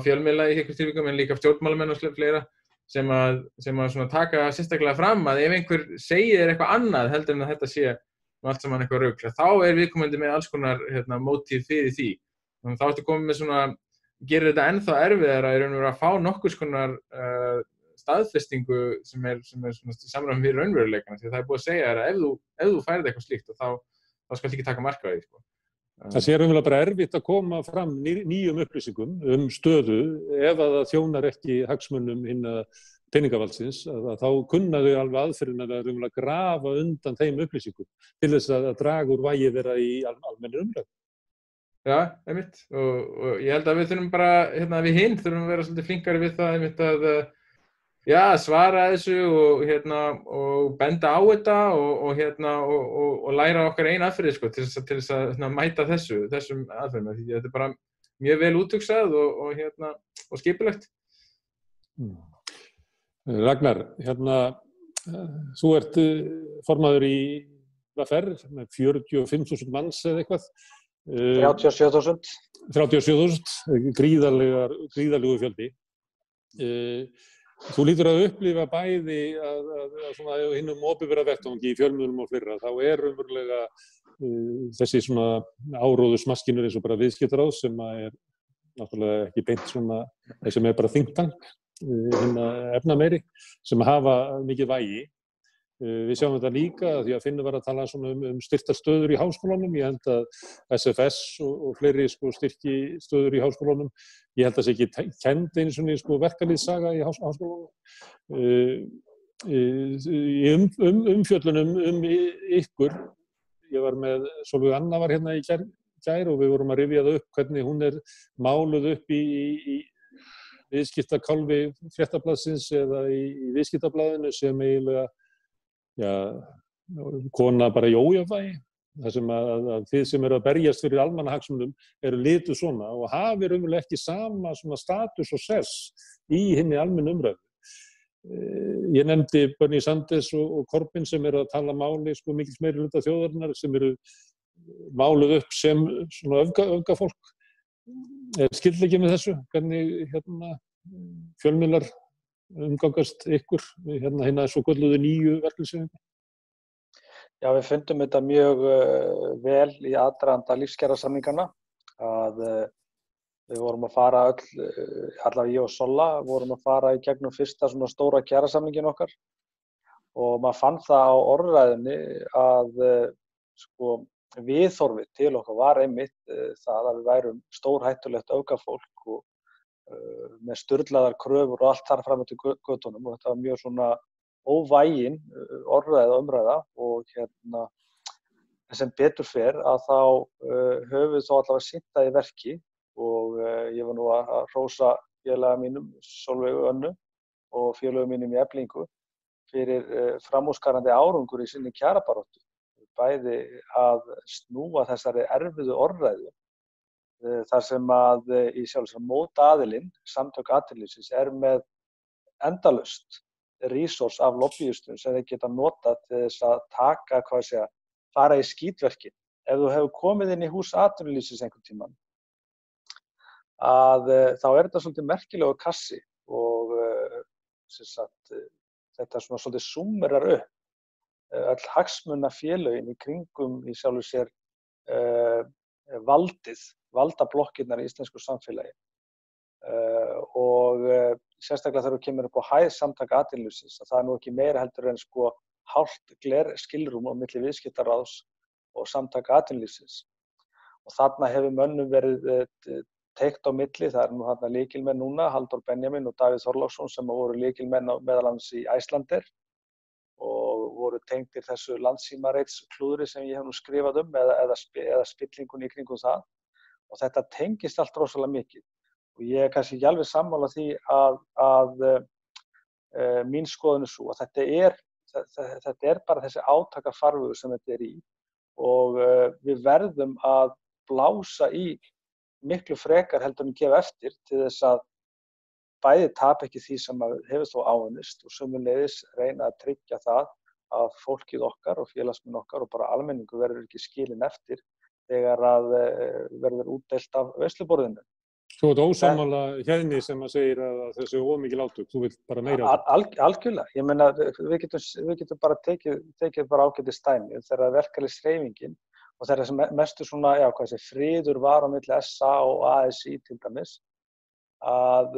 fjölmiðla í einhverjum tilvikum en líka stjórnmálamenn og fleira sem að svona taka sérstaklega fram að ef einhver segir eitthvað annað heldur en að þetta sé allt saman eitthvað rugl, þá er viðkomandi með alls konar mótíf fyrir því. Þannig þá ertu komið með svona, gerir þetta ennþá erfiðara í raun og veru að fá nokkurs konar staðfestingu sem er svona í samræmi við raunveruleikana, því að það er búið að segja þér að ef þú færið eitthvað slíkt og þá skal ekki taka mark á því. Sko.
Það sé raunverulega bara erfitt að koma fram nýjum upplýsingum stöðu ef að það þjónar ekki hagsmunum hinna peningavaldsins, að þá kunna þau alveg aðferðina að raunverulega grafa undan þeim upplýsingum til þess að draga úr vægi þeirra í almennri umræðu.
Já, einmitt. Og ég held að við þurfum bara, við hinn þurfum að vera svolítið flinkari við það, einmitt að svara þessu og benda á þetta og læra okkar einn aðferði, sko, til þess að mæta þessum aðferðum. Því þetta er bara mjög vel úthugsað og skipulegt.
Ragnar, þú ert formaður í VR með 45.000 manns eða eitthvað.
37.000.
37.000, gríðarlegu fjöldi. Þú lítur að upplifa bæði að hinnum opinbera vettvangi í fjölmiðlum og fleira, þá raunverulega þessi svona áróðursmaskinur eins og bara viðskiptaráð sem er náttúrulega ekki beint svona, sem bara think tank, efnameiri, sem hafa mikið vægi. Við sjáum þetta líka því að Finnur var að tala styrktar stöður í háskólanum. Ég held að SFS og fleiri styrki stöður í háskólanum. Ég held að það sé ekki kennd einu svona verkalýðssaga í háskólanum. Í umfjöllunum ykkur, ég var með Sólveig Anna var hérna í gær og við vorum að rifja það upp hvernig hún máluð upp í viðskiptakálfi Fréttablaðsins eða í viðskiptablaðinu sem eiginlega kona bara í ójafnvægi, þar sem að þið sem að berjast fyrir almannahagsmunum lituð svona og hafi raunverulega ekki sama svona status og sess í hinni almennu umræðu. Ég nefndi Bernie Sanders og Corbyn sem að tala máli mikils meirihluta þjóðarinnar sem máluð upp sem svona öfgafólk. Skyldleiki með þessu? Hvernig fjölmiðlar umgangast ykkur hinna svo kölluðu nýju verkalýðshreyfingu?
Já, við fundum þetta mjög vel í aðdraganda lífskjarasamninganna að við vorum að fara allavega ég og Solla vorum að fara í gegnum fyrsta svona stóra kjarasamningin okkar og maður fann það á orðræðunni að viðhorfið til okkar var einmitt það að við værum stórhættulegt öfgafólk og með sturlaðar kröfur og allt þar fram eftir götunum og þetta var mjög svona óvægin orðræða umræða og sem betur fer að þá höfum við þó allavega sýnt það í verki og ég var nú að hrósa félaga mínum Sólveigu Önnu og félögum mínum í Eflingu fyrir framúrskarandi árangur í sinni kjarabaráttu, bæði að snúa þessari erfiðu orðræðu þar sem að í sjálfsög mótaðilinn, samtök atvinnulífsins, með endalaust resource af lobbyistum sem þeir geta notað til þess að taka, fara í skítverkin. Ef þú hefur komið inn í hús atvinnulífsins einhvern tímann, þá þetta svolítið merkilegur kassi og þetta svolítið súmmerar upp öll hagsmunafélögin í kringum í sjálfu sér valdablokkirnar í íslensku samfélagi og sérstaklega þegar þú kemur upp á hæð samtaka atvinnulífsins að það nú ekki meira heldur en hálft skilrúm á milli viðskiptaráðs og samtaka atvinnulífsins og þarna hefur mönnum verið teygt á milli, það nú þarna lykilmenn núna, Halldór Benjamin og Davíð Þorláksson sem voru lykilmenn meðal annars í Icelandair og voru tengdir þessu landssímareitsklúðri sem ég hef nú skrifað eða spillingunni í kringum það og þetta tengist allt rosalega mikið og ég kannski ekki alveg sammála því að mín skoðun svo að þetta bara þessi átakafarvegur sem þetta í og við verðum að blása í miklu frekar heldur en gefa eftir til þess að bæði tapa ekki því sem hefur þó áunnist og sömuleiðis reyna að tryggja það að fólkið okkar og félagsmenn okkar og bara almenningur verður ekki skilinn eftir þegar að verður útdeilt af veisluborðinu.
Þú ert ósammála Héðni sem að segir að þessi ómikil átök, þú vilt bara meira átök.
Algjörlega, ég meina við getum bara tekið bara ágætis dæmi þegar verkalýðshreyfingin og þegar sem mestu svona, friður var á milli SA og ASÍ til dæmis að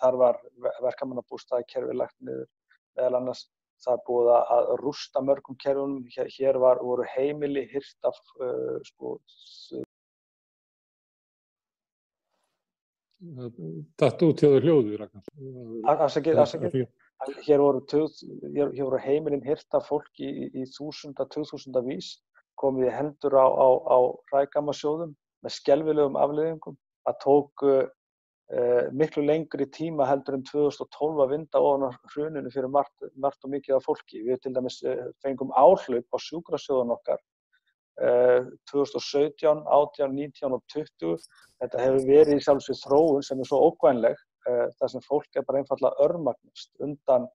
þar var verkamannabústaðakerfi lagt niður meðal annars það er búið að rústa mörgum kerfunum. Hér voru heimili hirt af
Datt út hjá þér hljóðið, Ragnar.
Afsakið. Hér voru heimilin hirt af fólki í þúsunda vís, komið í hendur á hrægammasjóðum með skelfilegum afleiðingum. Það tók miklu lengri tíma heldur en 2012 að vinda ofan á hruninu fyrir margt og mikið af fólki. Við til dæmis fengum áhlaup á sjúkrasjóðun okkar 2017, 18, 19 og 20. Þetta hefur verið í sjálfsög þróun sem svo ógnvænleg, þar sem fólk bara einfaldlega örmagnast undan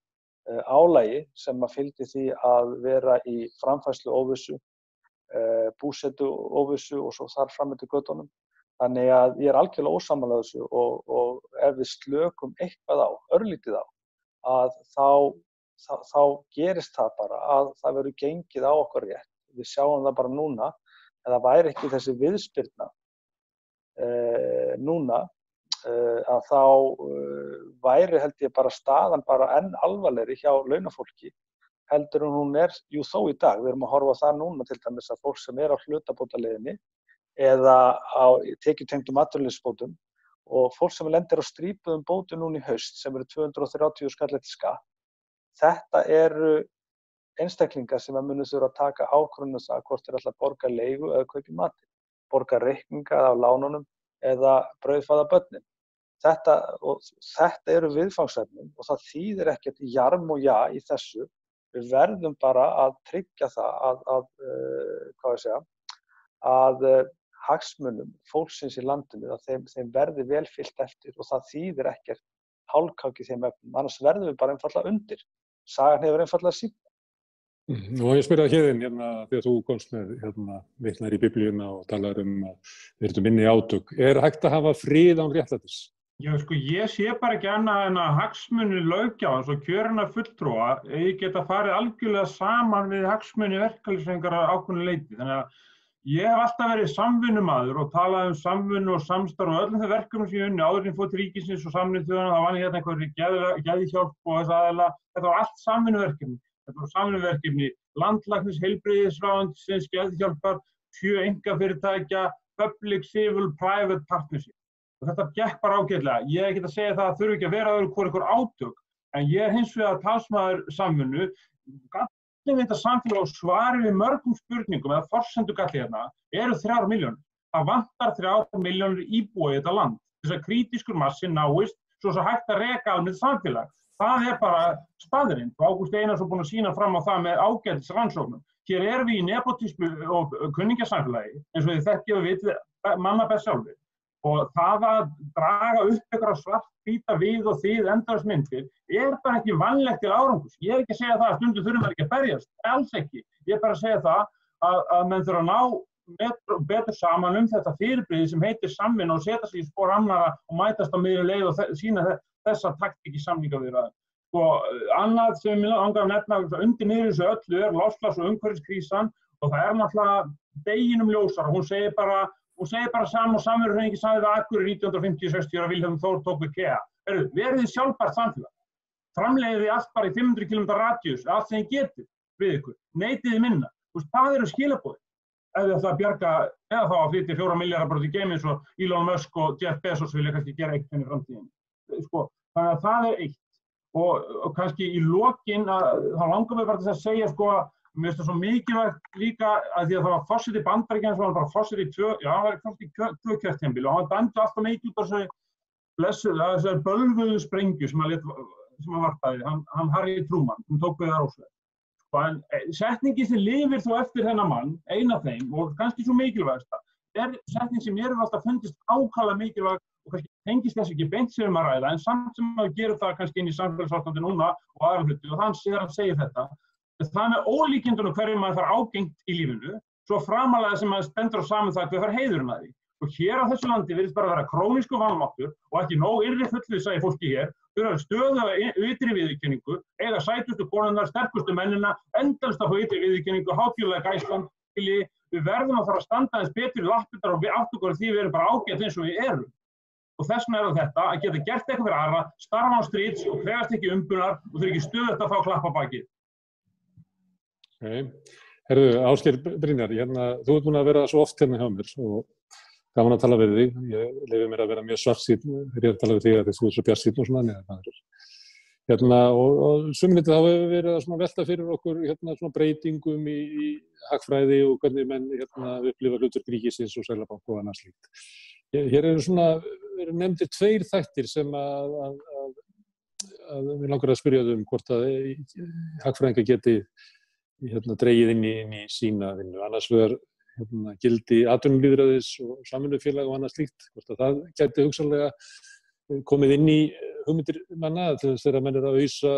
álagi sem fylgdi því að vera í framfærslu óvissu, búsetu óvissu og svo þar fram eftir götunum. Þannig að ég algjörlega ósammála þessu og ef við slökum eitthvað á, örlítið á, að þá gerist það bara að það verður gengið á okkur rétt. Við sjáum það bara núna, en það væri ekki þessi viðspyrna núna, að þá væri held ég bara staðan bara enn alvarlegri hjá launafólki heldur en hún þó í dag. Við erum að horfa á það núna til dæmis að fólk sem á hlutabótaleiðinni eða á tekjutengdum atvinnuleysisbótum og fólk sem lendir á strípuðum bótum núna í haust sem eru 230 skall eftir skatt. Þetta eru einstaklingar sem munu þurfa að taka ákvörðun það hvort þeir ætla að borga leigu eða kaupa í matinn, borga reikninga af lánunum eða brauðfæða börnin. Þetta eru viðfangsefnin og það þýðir ekkert jarm og ja í þessu. Við verðum bara að tryggja það að hagsmunum fólksins í landinu, að þeim verði vel fylgt eftir og það þýðir ekkert hálfkáki þeim efnum, annars verðum við bara einfaldlega undir. Sagan hefur einfaldlega sýnt.
Nú ég spyrja Héðinn þegar þú komst með vitnar í Biblíuna og talar að við erum minni átök. Hægt að hafa frið án réttlætis?
Já, ég sé bara ekki annað en að hagsmuni löggjafans og kjörinna fulltrúa geta farið algjörlega saman við hagsmuni verkalýðshreyfingar að ákveðnu leyti. Þannig að ég hef alltaf verið samvinnumaður og talað samvinnu og samstarf og öllum þeim verkefnum sem ég unni áður en ég fór til ríkisins og Sameinuðu þjóðanna, þá vann ég einhverju geðhjálp og þess aðila. Þetta var allt samvinnuverkefni. Þetta voru samvinnuverkefni landlæknis, heilbrigðisráðuneytisins, geðhjálpar, 7 einkafyrirtækja, public, civil, private partnership. Og þetta gekk bara ágætlega. Ég er ekki að segja það að þurfi ekki að vera einhver átök, en ég hins vegar talsmaður samvinnu. Gallinn þetta samfélag og svari við mörgum spurningum eða forsendugalli eru 3 milljónir. Það vantar 3 milljónir íbúa í þetta land. Þess að krítískur massi náist svo hægt að reka almennt samfélag. Það er bara staðurinn. Ágúst Einarsson búinn að sýna fram á það með ágætis rannsóknum. Hér erum við í nepotismu og kunningjasamfélagi, eins og þið þekkið og vitið manna best sjálfir. Og það að draga upp einhverja svart-hvíta við og þið endalaust myndir bara ekki vænlegt til árangurs. Ég er ekki að segja það að stundum þurfum við ekki að berjast, alls ekki. Ég er bara að segja það að menn þurfa að ná betur saman þetta fyrirbrigði sem heitir samvinna og setja sig í spor annarra og mætast á miðri leið og sýna þessa taktík í samningaviðræðum. Annað sem ég langar að nefna undir niður þessu öllu loftslags- og umhverfiskrísan og það náttúrulega deginum ljósara. Hún segir bara og samvinnuhreyfingin sagði við Akureyri 1950-60 að Vilhjálmur Þór tók við KEA. Verið þið sjálfbært samfélag. Framleiðið þið allt bara í 500 km radíus, allt sem þið getið við ykkur. Neitið þið minna. Það eru skilaboðin. Ef þið ætla að bjarga eða þá að flytja 4 milljarðar bara til geimins og Elon Musk og Jeff Bezos vilja kannski gera eitt í framtíðinni. Þannig að það er eitt. Og kannski í lokin þá langar við bara til að segja mér finnst það svo mikilvægt líka að því að það var forseti Bandaríkjanna sem var bara forseti hann var kannski 2 kjörtímabil og hann dæmdi alltaf mikið út af þessari bölvuðu sprengju sem hann varpaði, hann Harry Truman, sem tók við það róslega. En setningin sem lifir þó eftir þennan mann, ein af þeim, og kannski svo mikilvægasta, setning sem mér alltaf fundist ákaflega mikilvæg og kannski tengist þess ekki beint sem að ræða, en samt sem að gera það kannski inn í samfélagsástandi núna og aðra hluti, og hann segir þetta. Það með ólíkindunum hverju maður þarf ágengt í lífinu, svo framalega sem maður stendur á saman það hver þarf heiðurinn að því. Og hér á þessu landi virðist bara vera krónískur vanmáttur og ekki nóg innri fullvissa í fólki hér, þurfa stöðuga ytri viðurkenningu, eiga sætustu konurnar, sterkustu mennina, endalaust að fá ytri viðurkenningu, hátíðlega gæslan, við verðum að fara að standa eins betur í lappirnar og við áttum okkur því við erum bara ágætt eins og við erum. Og þess vegna þetta að geta gert eitthvað fyrir aðra, starfa á stríðs og krefast ekki umbunar og þurfa ekki stöðugt að fá klappa bakið.
Herðu, Ásgeir Brynjar, þú ert búin að vera svo oft hérna hjá mér og gaman að tala við þig. Ég leyfi mér að vera mjög svartsýnn þegar ég er að tala við þig að þú ert svo bjartsýnn og svona. Og sumlítið þá hefur verið að velta fyrir okkur svona breytingum í hagfræði og hvernig menn upplifa hlutverk ríkisins og Seðlabanka og annað slíkt. Hér eru nefndir 2 þættir sem að við langar að spyrja um hvort að hagfræðingar geti dregið inn í sína vinnu. Annars vegar gildi atvinnulýðræðis og samvinnufélag og annað slíkt, hvort að það gæti hugsanlega komið inn í hugmyndir manna til þess þegar menn að ausa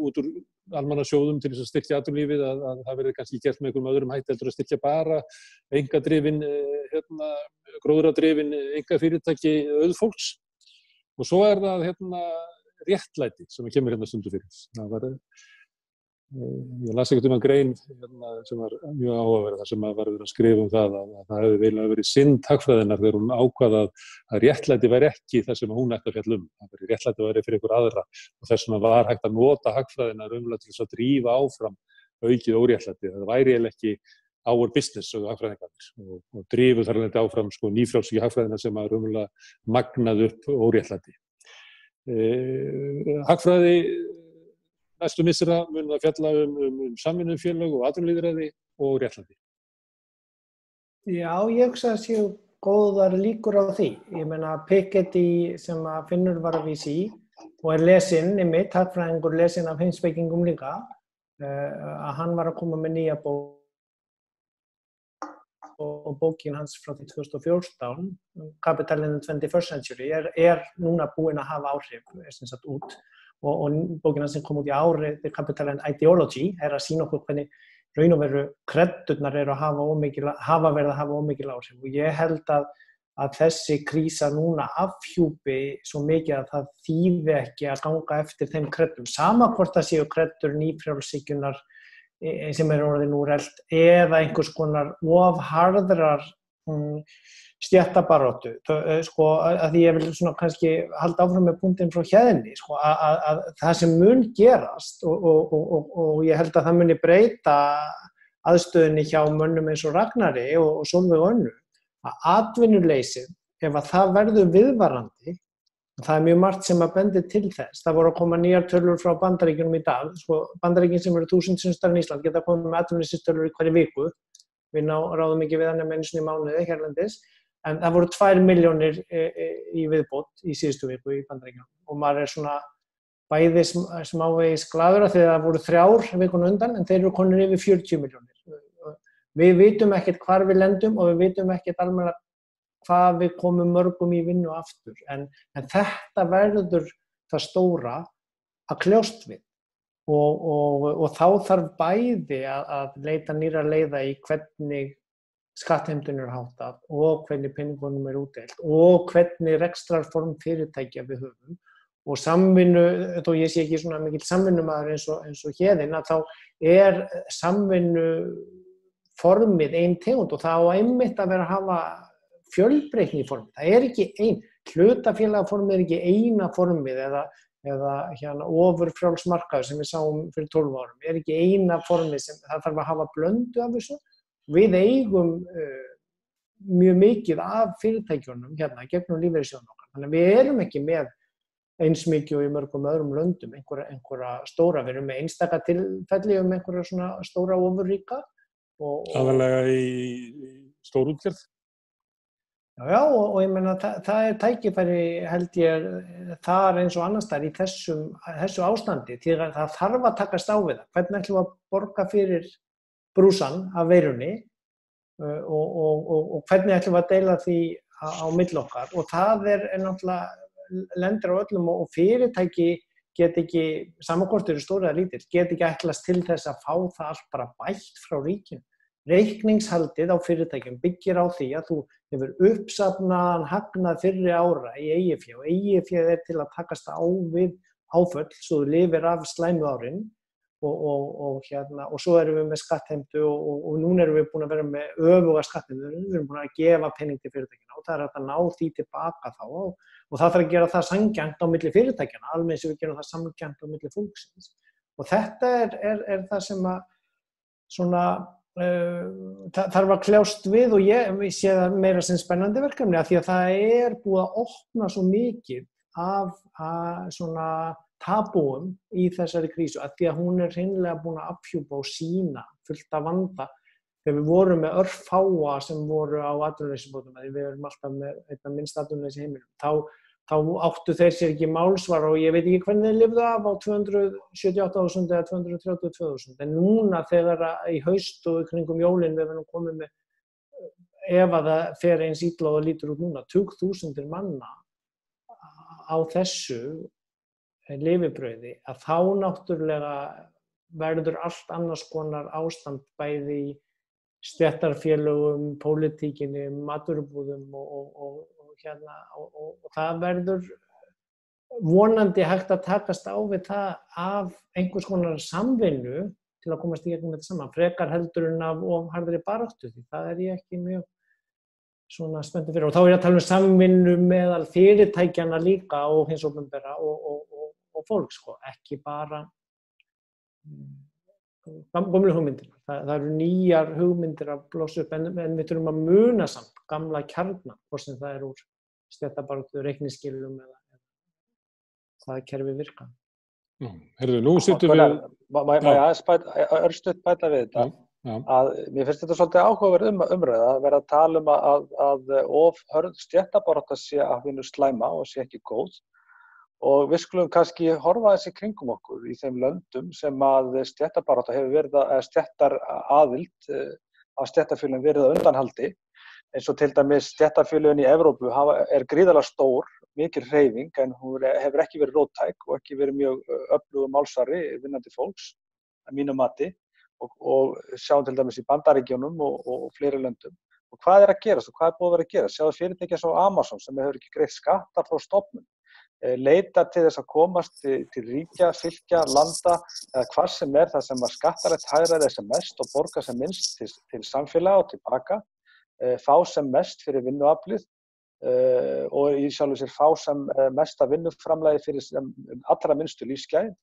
út úr almannasjóðum til þess að styrkja atvinnulífið að það verði kannski gert með einhverjum öðrum hætti heldur að styrkja bara einkadrifin, gróðradrifin einkafyrirtæki auðfólks. Og svo er það réttlæti sem kemur stundu fyrir. Ég las einhvern grein sem var mjög áhugaverð þar sem var verið að skrifa það að það hefði eiginlega verið synd hagfræðinnar þegar hún ákvað að réttlæti væri ekki það sem hún ætti að fjalla það réttlæti væri fyrir ykkur aðra og þess vegna var hægt að nota hagfræðina raunverulega til þess að drífa áfram aukið óréttlæti. Það væri eiginlega ekki our business og hagfræðingarnir og drífu þar alveg áfram nýfrjálsíki hagfræðina sem að raunverulega magnaði upp óréttlæti. Hagfræði næstu missera mun að fjalla samvinnufélög og atvinnulýðræði og réttlæti.
Já, ég hugsa að séu góðar líkur á því. Ég meina Piketty sem að Finnur var að vísa í og lesinn, einmitt, hagfræðingur lesinn af heimspekingum líka, að hann var að koma með nýja bók og bókin hans frá því 2014, Capital in the 21st Century, núna búin að hafa áhrif út. Og bókina sem kom út í ári, The Capital and Ideology, að sýna okkur hvernig raun og veru kreddurnar eru að hafa verið að hafa ómikil áhrif. Og ég held að þessi krísa núna afhjúpi svo mikið að það þýði ekki að ganga eftir þeim kreddum. Sama hvort það séu kreddur nýfrjálshyggjunnar sem orðin úrelt eða einhvers konar harðrar stéttabaráttu, að því ég vil kannski halda áfram með punktinn frá Héðni, að það sem mun gerast og ég held að það muni breyta aðstöðunni hjá mönnum eins og Ragnari og Sólveig Önnu, að atvinnuleysið, ef að það verður viðvarandi, það er mjög margt sem að bendi til þess. Það voru að koma nýjar tölur frá Bandaríkjunum í dag, Bandaríkin sem eru 1000 sinnum stærri en Ísland geta komið með atvinnuleysistölur í hverri viku. Við ráðum ekki við hann einu sinni í mánuði hérlendis, en það voru 2 milljónir í viðbót í síðustu viku í Bandaríkjunum og maður er bæði smávegis glaður að það voru 3 vikuna undan en þeir eru konur yfir 40 milljónir. Við vitum ekkert hvar við lendum og við vitum ekkert almennilega hvað við komum mörgum í vinnu aftur, en þetta verður það stóra að kljást við. Og þá þarf bæði að leita nýrra leiða í hvernig skattheimtun er háttað og hvernig peningunum er útdeilt og hvernig rekstrarform fyrirtækja við höfum og samvinnu, þó ég sé ekki mikill samvinnumaður eins og Héðinn, að þá samvinnu formið ein tegund og það á einmitt að vera að hafa fjölbreytni í formið. Það er ekki hlutafélagaformið er ekki eina formið eða ofurfrjálsmarkaður sem við sáum fyrir 12 árum, er ekki eina formið sem það þarf að hafa blöndu af þessu. Við eigum mjög mikið af fyrirtækjunum gegnum lífeyrissjóðina okkar. Þannig að við erum ekki með eins mikið og í mörgum öðrum löndum einhverja stóra, við erum með einstaka tilfelli einhverja stóra ofurríka.
Aðalega í stórútgerð?
Já, og ég meina það er tækifæri held ég þar eins og annars staðar í þessu ástandi því að það þarf að takast á við það. Hvernig ætlum við að borga fyrir brúsann af veirunni og hvernig ætlum við að deila því á milli okkar og það er náttúrulega lendir á öllum og fyrirtæki get ekki, sama hvort eru stóri eða lítil, get ekki ætlast til þess að fá það allt bara bætt frá ríkinu. Reikningshaldið á fyrirtækjum byggir á því að þú hefur uppsafnaðan hagnað fyrri ára í eigið fé og eigið fé er til að takast á við áföll svo þú lifir af slæmu árin og svo erum við með skattheimtu og núna erum við búin að vera með öfuga skattheimtu, við erum búin að gefa pening til fyrirtækjana og það er hægt að ná því tilbaka þá og það þarf að gera það sanngjarnt á milli fyrirtækjana, alveg eins og við gerum það sanngjarnt á milli fólksins og þetta er það sem að svona þarf að kljást við og ég sé það meira sem spennandi verkefni af því að það búið að opna svo mikið af svona tabúum í þessari krísu af því að hún hreinlega búin að afhjúpa og sýna fullt af vanda. Þegar við vorum með örfáa sem voru á atvinnuleysisbótum, við erum alltaf með einna minnst atvinnuleysi í heiminum, þá áttu þeir sér ekki málsvara og ég veit ekki hvernig þeir lifðu af á 278.000 eða 232.000. En núna þegar í haust og í kringum jólin við erum komið með, ef að það fer eins illa og það lítur út núna, 20.000 manna á þessu lifibrauði, að þá náttúrulega verður allt annars konar ástand bæði í stéttarfélögum, pólitíkinni, matvörubúðum og það verður vonandi hægt að takast á við það af einhvers konar samvinnu til að komast í gegnum þetta saman, frekar heldur en af of harðri baráttu, því það ég ekki mjög svona spenntur fyrir. Og þá ég að tala samvinnu meðal fyrirtækjanna líka og hins opinbera og fólk, sko, ekki bara gömlu hugmyndir. Það eru nýjar hugmyndir að blossa upp en við þurfum að muna samt gamla kjarna, hvort sem það úr stéttabaráttu, reikningsskilum eða það kerfi virka.
Herðu, nú sittum við...
Má ég örstutt bæta við þetta? Að mér finnst þetta svolítið áhugaverð umræða að vera að tala að of hörð stéttabarátta sé að hinu slæma og sé ekki góð. Og við skulum kannski horfa þessi kringum okkur í þeim löndum sem að stéttabarátta hefur verið stéttaraðild af stéttarfélögum verið að undanhaldi, eins og til dæmis stéttarfélögin í Evrópu gríðarlega stór, mikil hreyfing, en hún hefur ekki verið róttæk og ekki verið mjög öflugur málsvari vinnandi fólks, að mínu mati, og sjáum til dæmis í Bandaríkjunum og fleiri löndum. Og hvað að gerast og hvað búið að vera að gera? Sjáðu fyrirtæki svo Amazon sem hefur ekki greitt skattar frá stofnun. Leita til þess að komast til ríkja, fylkja, landa eða hvað sem það sem að skattalegt hagræði sem mest og borga sem minnst til samfélaga og tilbaka, fá sem mest fyrir vinnuaflið og í sjálfu sér fá sem mesta vinnuframlagi fyrir sem allra minnstu lífsgæði.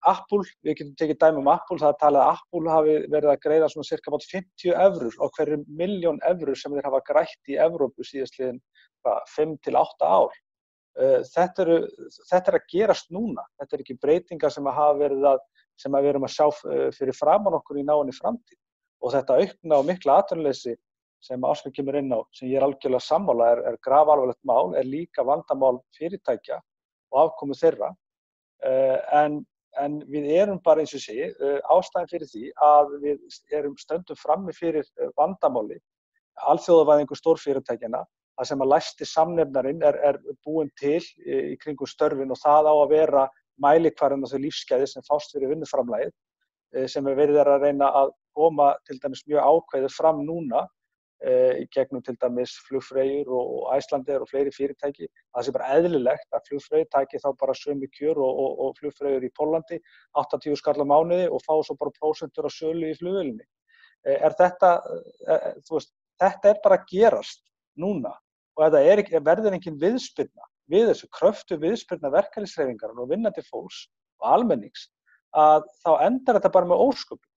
Apple, við getum tekið dæmi Apple, það talið að Apple hafi verið að greiða svona cirka 50 eurur á hverju milljón eurur sem þeir hafa grætt í Evrópu síðastliðin 5 til 8 ár. Þetta að gerast núna, þetta ekki breytingar sem sem við erum að sjá fyrir framan okkur í náinni framtíð og þetta aukna og mikla atvinnuleysi sem Ásgeir kemur inn á, sem ég algjörlega sammála grafalvarlegt mál, líka vandamál fyrirtækja og afkomu þeirra en við erum bara eins og sé, ástæðan fyrir því að við stöndum frammi fyrir vandamáli, alþjóðavæðingu stórfyrirtækjanna, það sem að læsti samnefnarinn búinn til í kringum störfin og það á að vera mælikvarðinn á þau lífsgæði sem fást fyrir vinnuframlagið sem verið að reyna að koma til dæmis mjög ákveðið fram núna í gegnum til dæmis Flugfreyjur og Icelandair og fleiri fyrirtæki. Það sé bara eðlilegt að Flugfreyjur taki þá bara sömu kjör og Flugfreyjur í Póllandi, 80 skall á mánuði og fá svo bara prósentur á sölu í flugvélinni. Þetta bara að gerast núna og þetta verður engin viðspyrna við þessu kröftu viðspyrna verkalýðshreyfingarinnar og vinnandi fólks og almennings að þá endar þetta bara með ósköpum.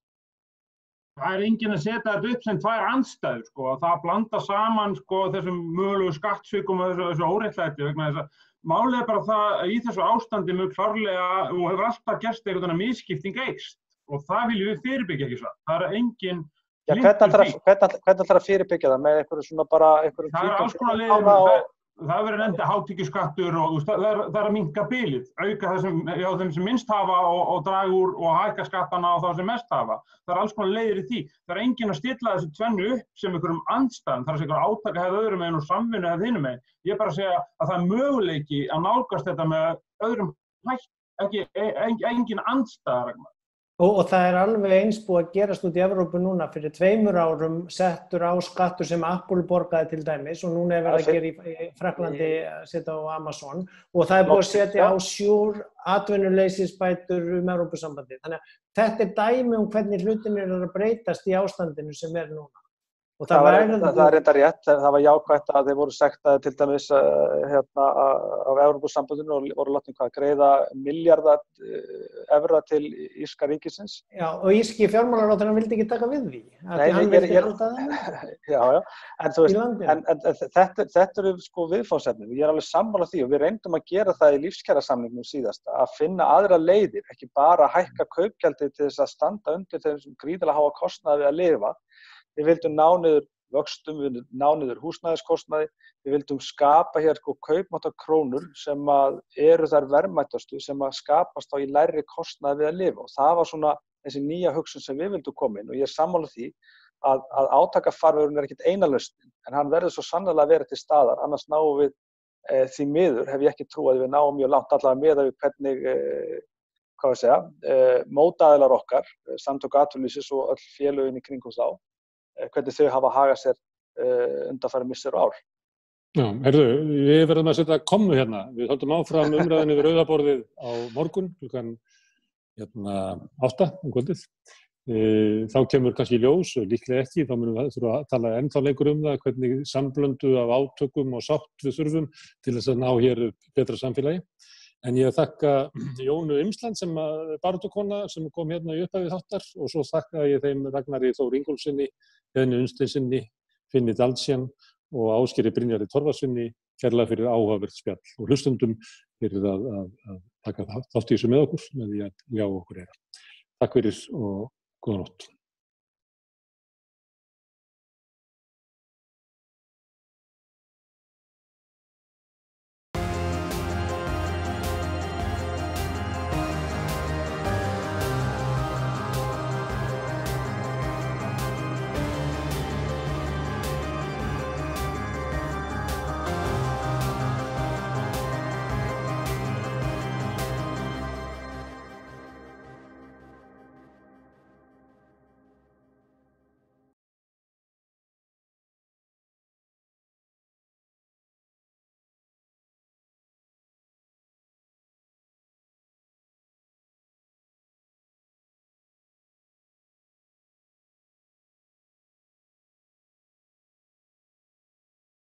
Það enginn að setja þetta upp sem tvær andstæður, sko, að það blanda saman sko, þessum mögulegu skattsvikum og þessu óréttlæti vegna þess að málið bara það að í þessu ástandi mjög klárlega og hefur alltaf gerst einhvern misskipting eykst og það viljum við fyrirbyggja ekki svo. Það engin
hvernig ætlar að fyrirbyggja það með einhverju svona bara einhverjum
það alls konar leiðir, það verður enda hátekjuskattur og það að minnka bilið, auka þeim sem minnst hafa og draga úr og hækka skattana á þá sem mest hafa. Það alls konar leiðir í því. Það enginn að stilla þessu tvennu upp sem einhverjum andstæðum, það einhver átaka hefði öðrum meginn og samvinnu hefði hinum meginn. Ég bara segja að það möguleiki að nálgast þetta með öðrum hætti, engin andstæðar.
Og það alveg eins búið að gerast út í Evrópu núna fyrir 2 árum settur á skattur sem Apple borgaði til dæmis og núna verið að gera í Frakklandi setja á Amazon og það búið að setja á Sure atvinnuleysisbætur Evrópusambandið. Þannig að þetta dæmi hvernig hlutin að breytast í ástandinu sem núna. Og
Það er reynda rétt, það var jákvætt að þeir voru sektaði til dæmis af Evrópusambandinu og voru látnir greiða milljarða evra til írska ríkisins.
Já, og írski fjármálaráðherrann vildi ekki taka við því.
Nei,
hann vildi halda þeim.
Já, en þú veist, en þetta eru sko viðfangsefni. Ég er alveg sammála því og við reyndum að gera það í lífskjarasamningnum síðasta, að finna aðra leiðir, ekki bara að hækka kaupgjaldið til þess að standa undir þeim gríðarlega háa kostnaði við að lifa. Við vildum ná niður vöxtum, við vildum ná niður húsnæðiskostnaði, við vildum skapa hér sko kaupmáttarkrónur sem að eru þær verðmætastu sem að skapast á í lægri kostnaði við að lifa og það var svona þessi nýja hugsun sem við vildum koma inn og ég er sammála því að átakafarvegurinn er ekkert eina lausnin en hann verður svo sannarlega að vera til staðar, annars náum við því miður hef ég ekki trú að við náum mjög langt allavega með að við hvernig mótaðilar okkar, samtök atvinnulífsins og öll félögin í kringum þá hvernig þau hafa hagað sér undanfarin misseri ár.
Já, við verðum að setja kommu hérna. Við höldum áfram umræðinu við rauðaborðið á morgun, klukkan 8 kvöldið. Þá kemur kannski ljós, líklega ekki, þá munum við þurfa að tala ennþá lengur það, hvernig samblöndu af átökum og sátt við þurfum til þess að ná hér betra samfélagi. En ég þakka Jónu Imsland sem baráttukona sem kom hérna í upphafi þáttar og svo þakka ég þeim Ragnari Þór Ingólfssyni, Heiðni Unnsteinssyni, Finni Dalsjan og Ásgeiri Brynjari Torfarssyni kærlega fyrir áhugavert spjall og hlustendum fyrir að taka þátt í þessu með okkur með því að ljá okkur eira. Takk fyrir og góða nótt.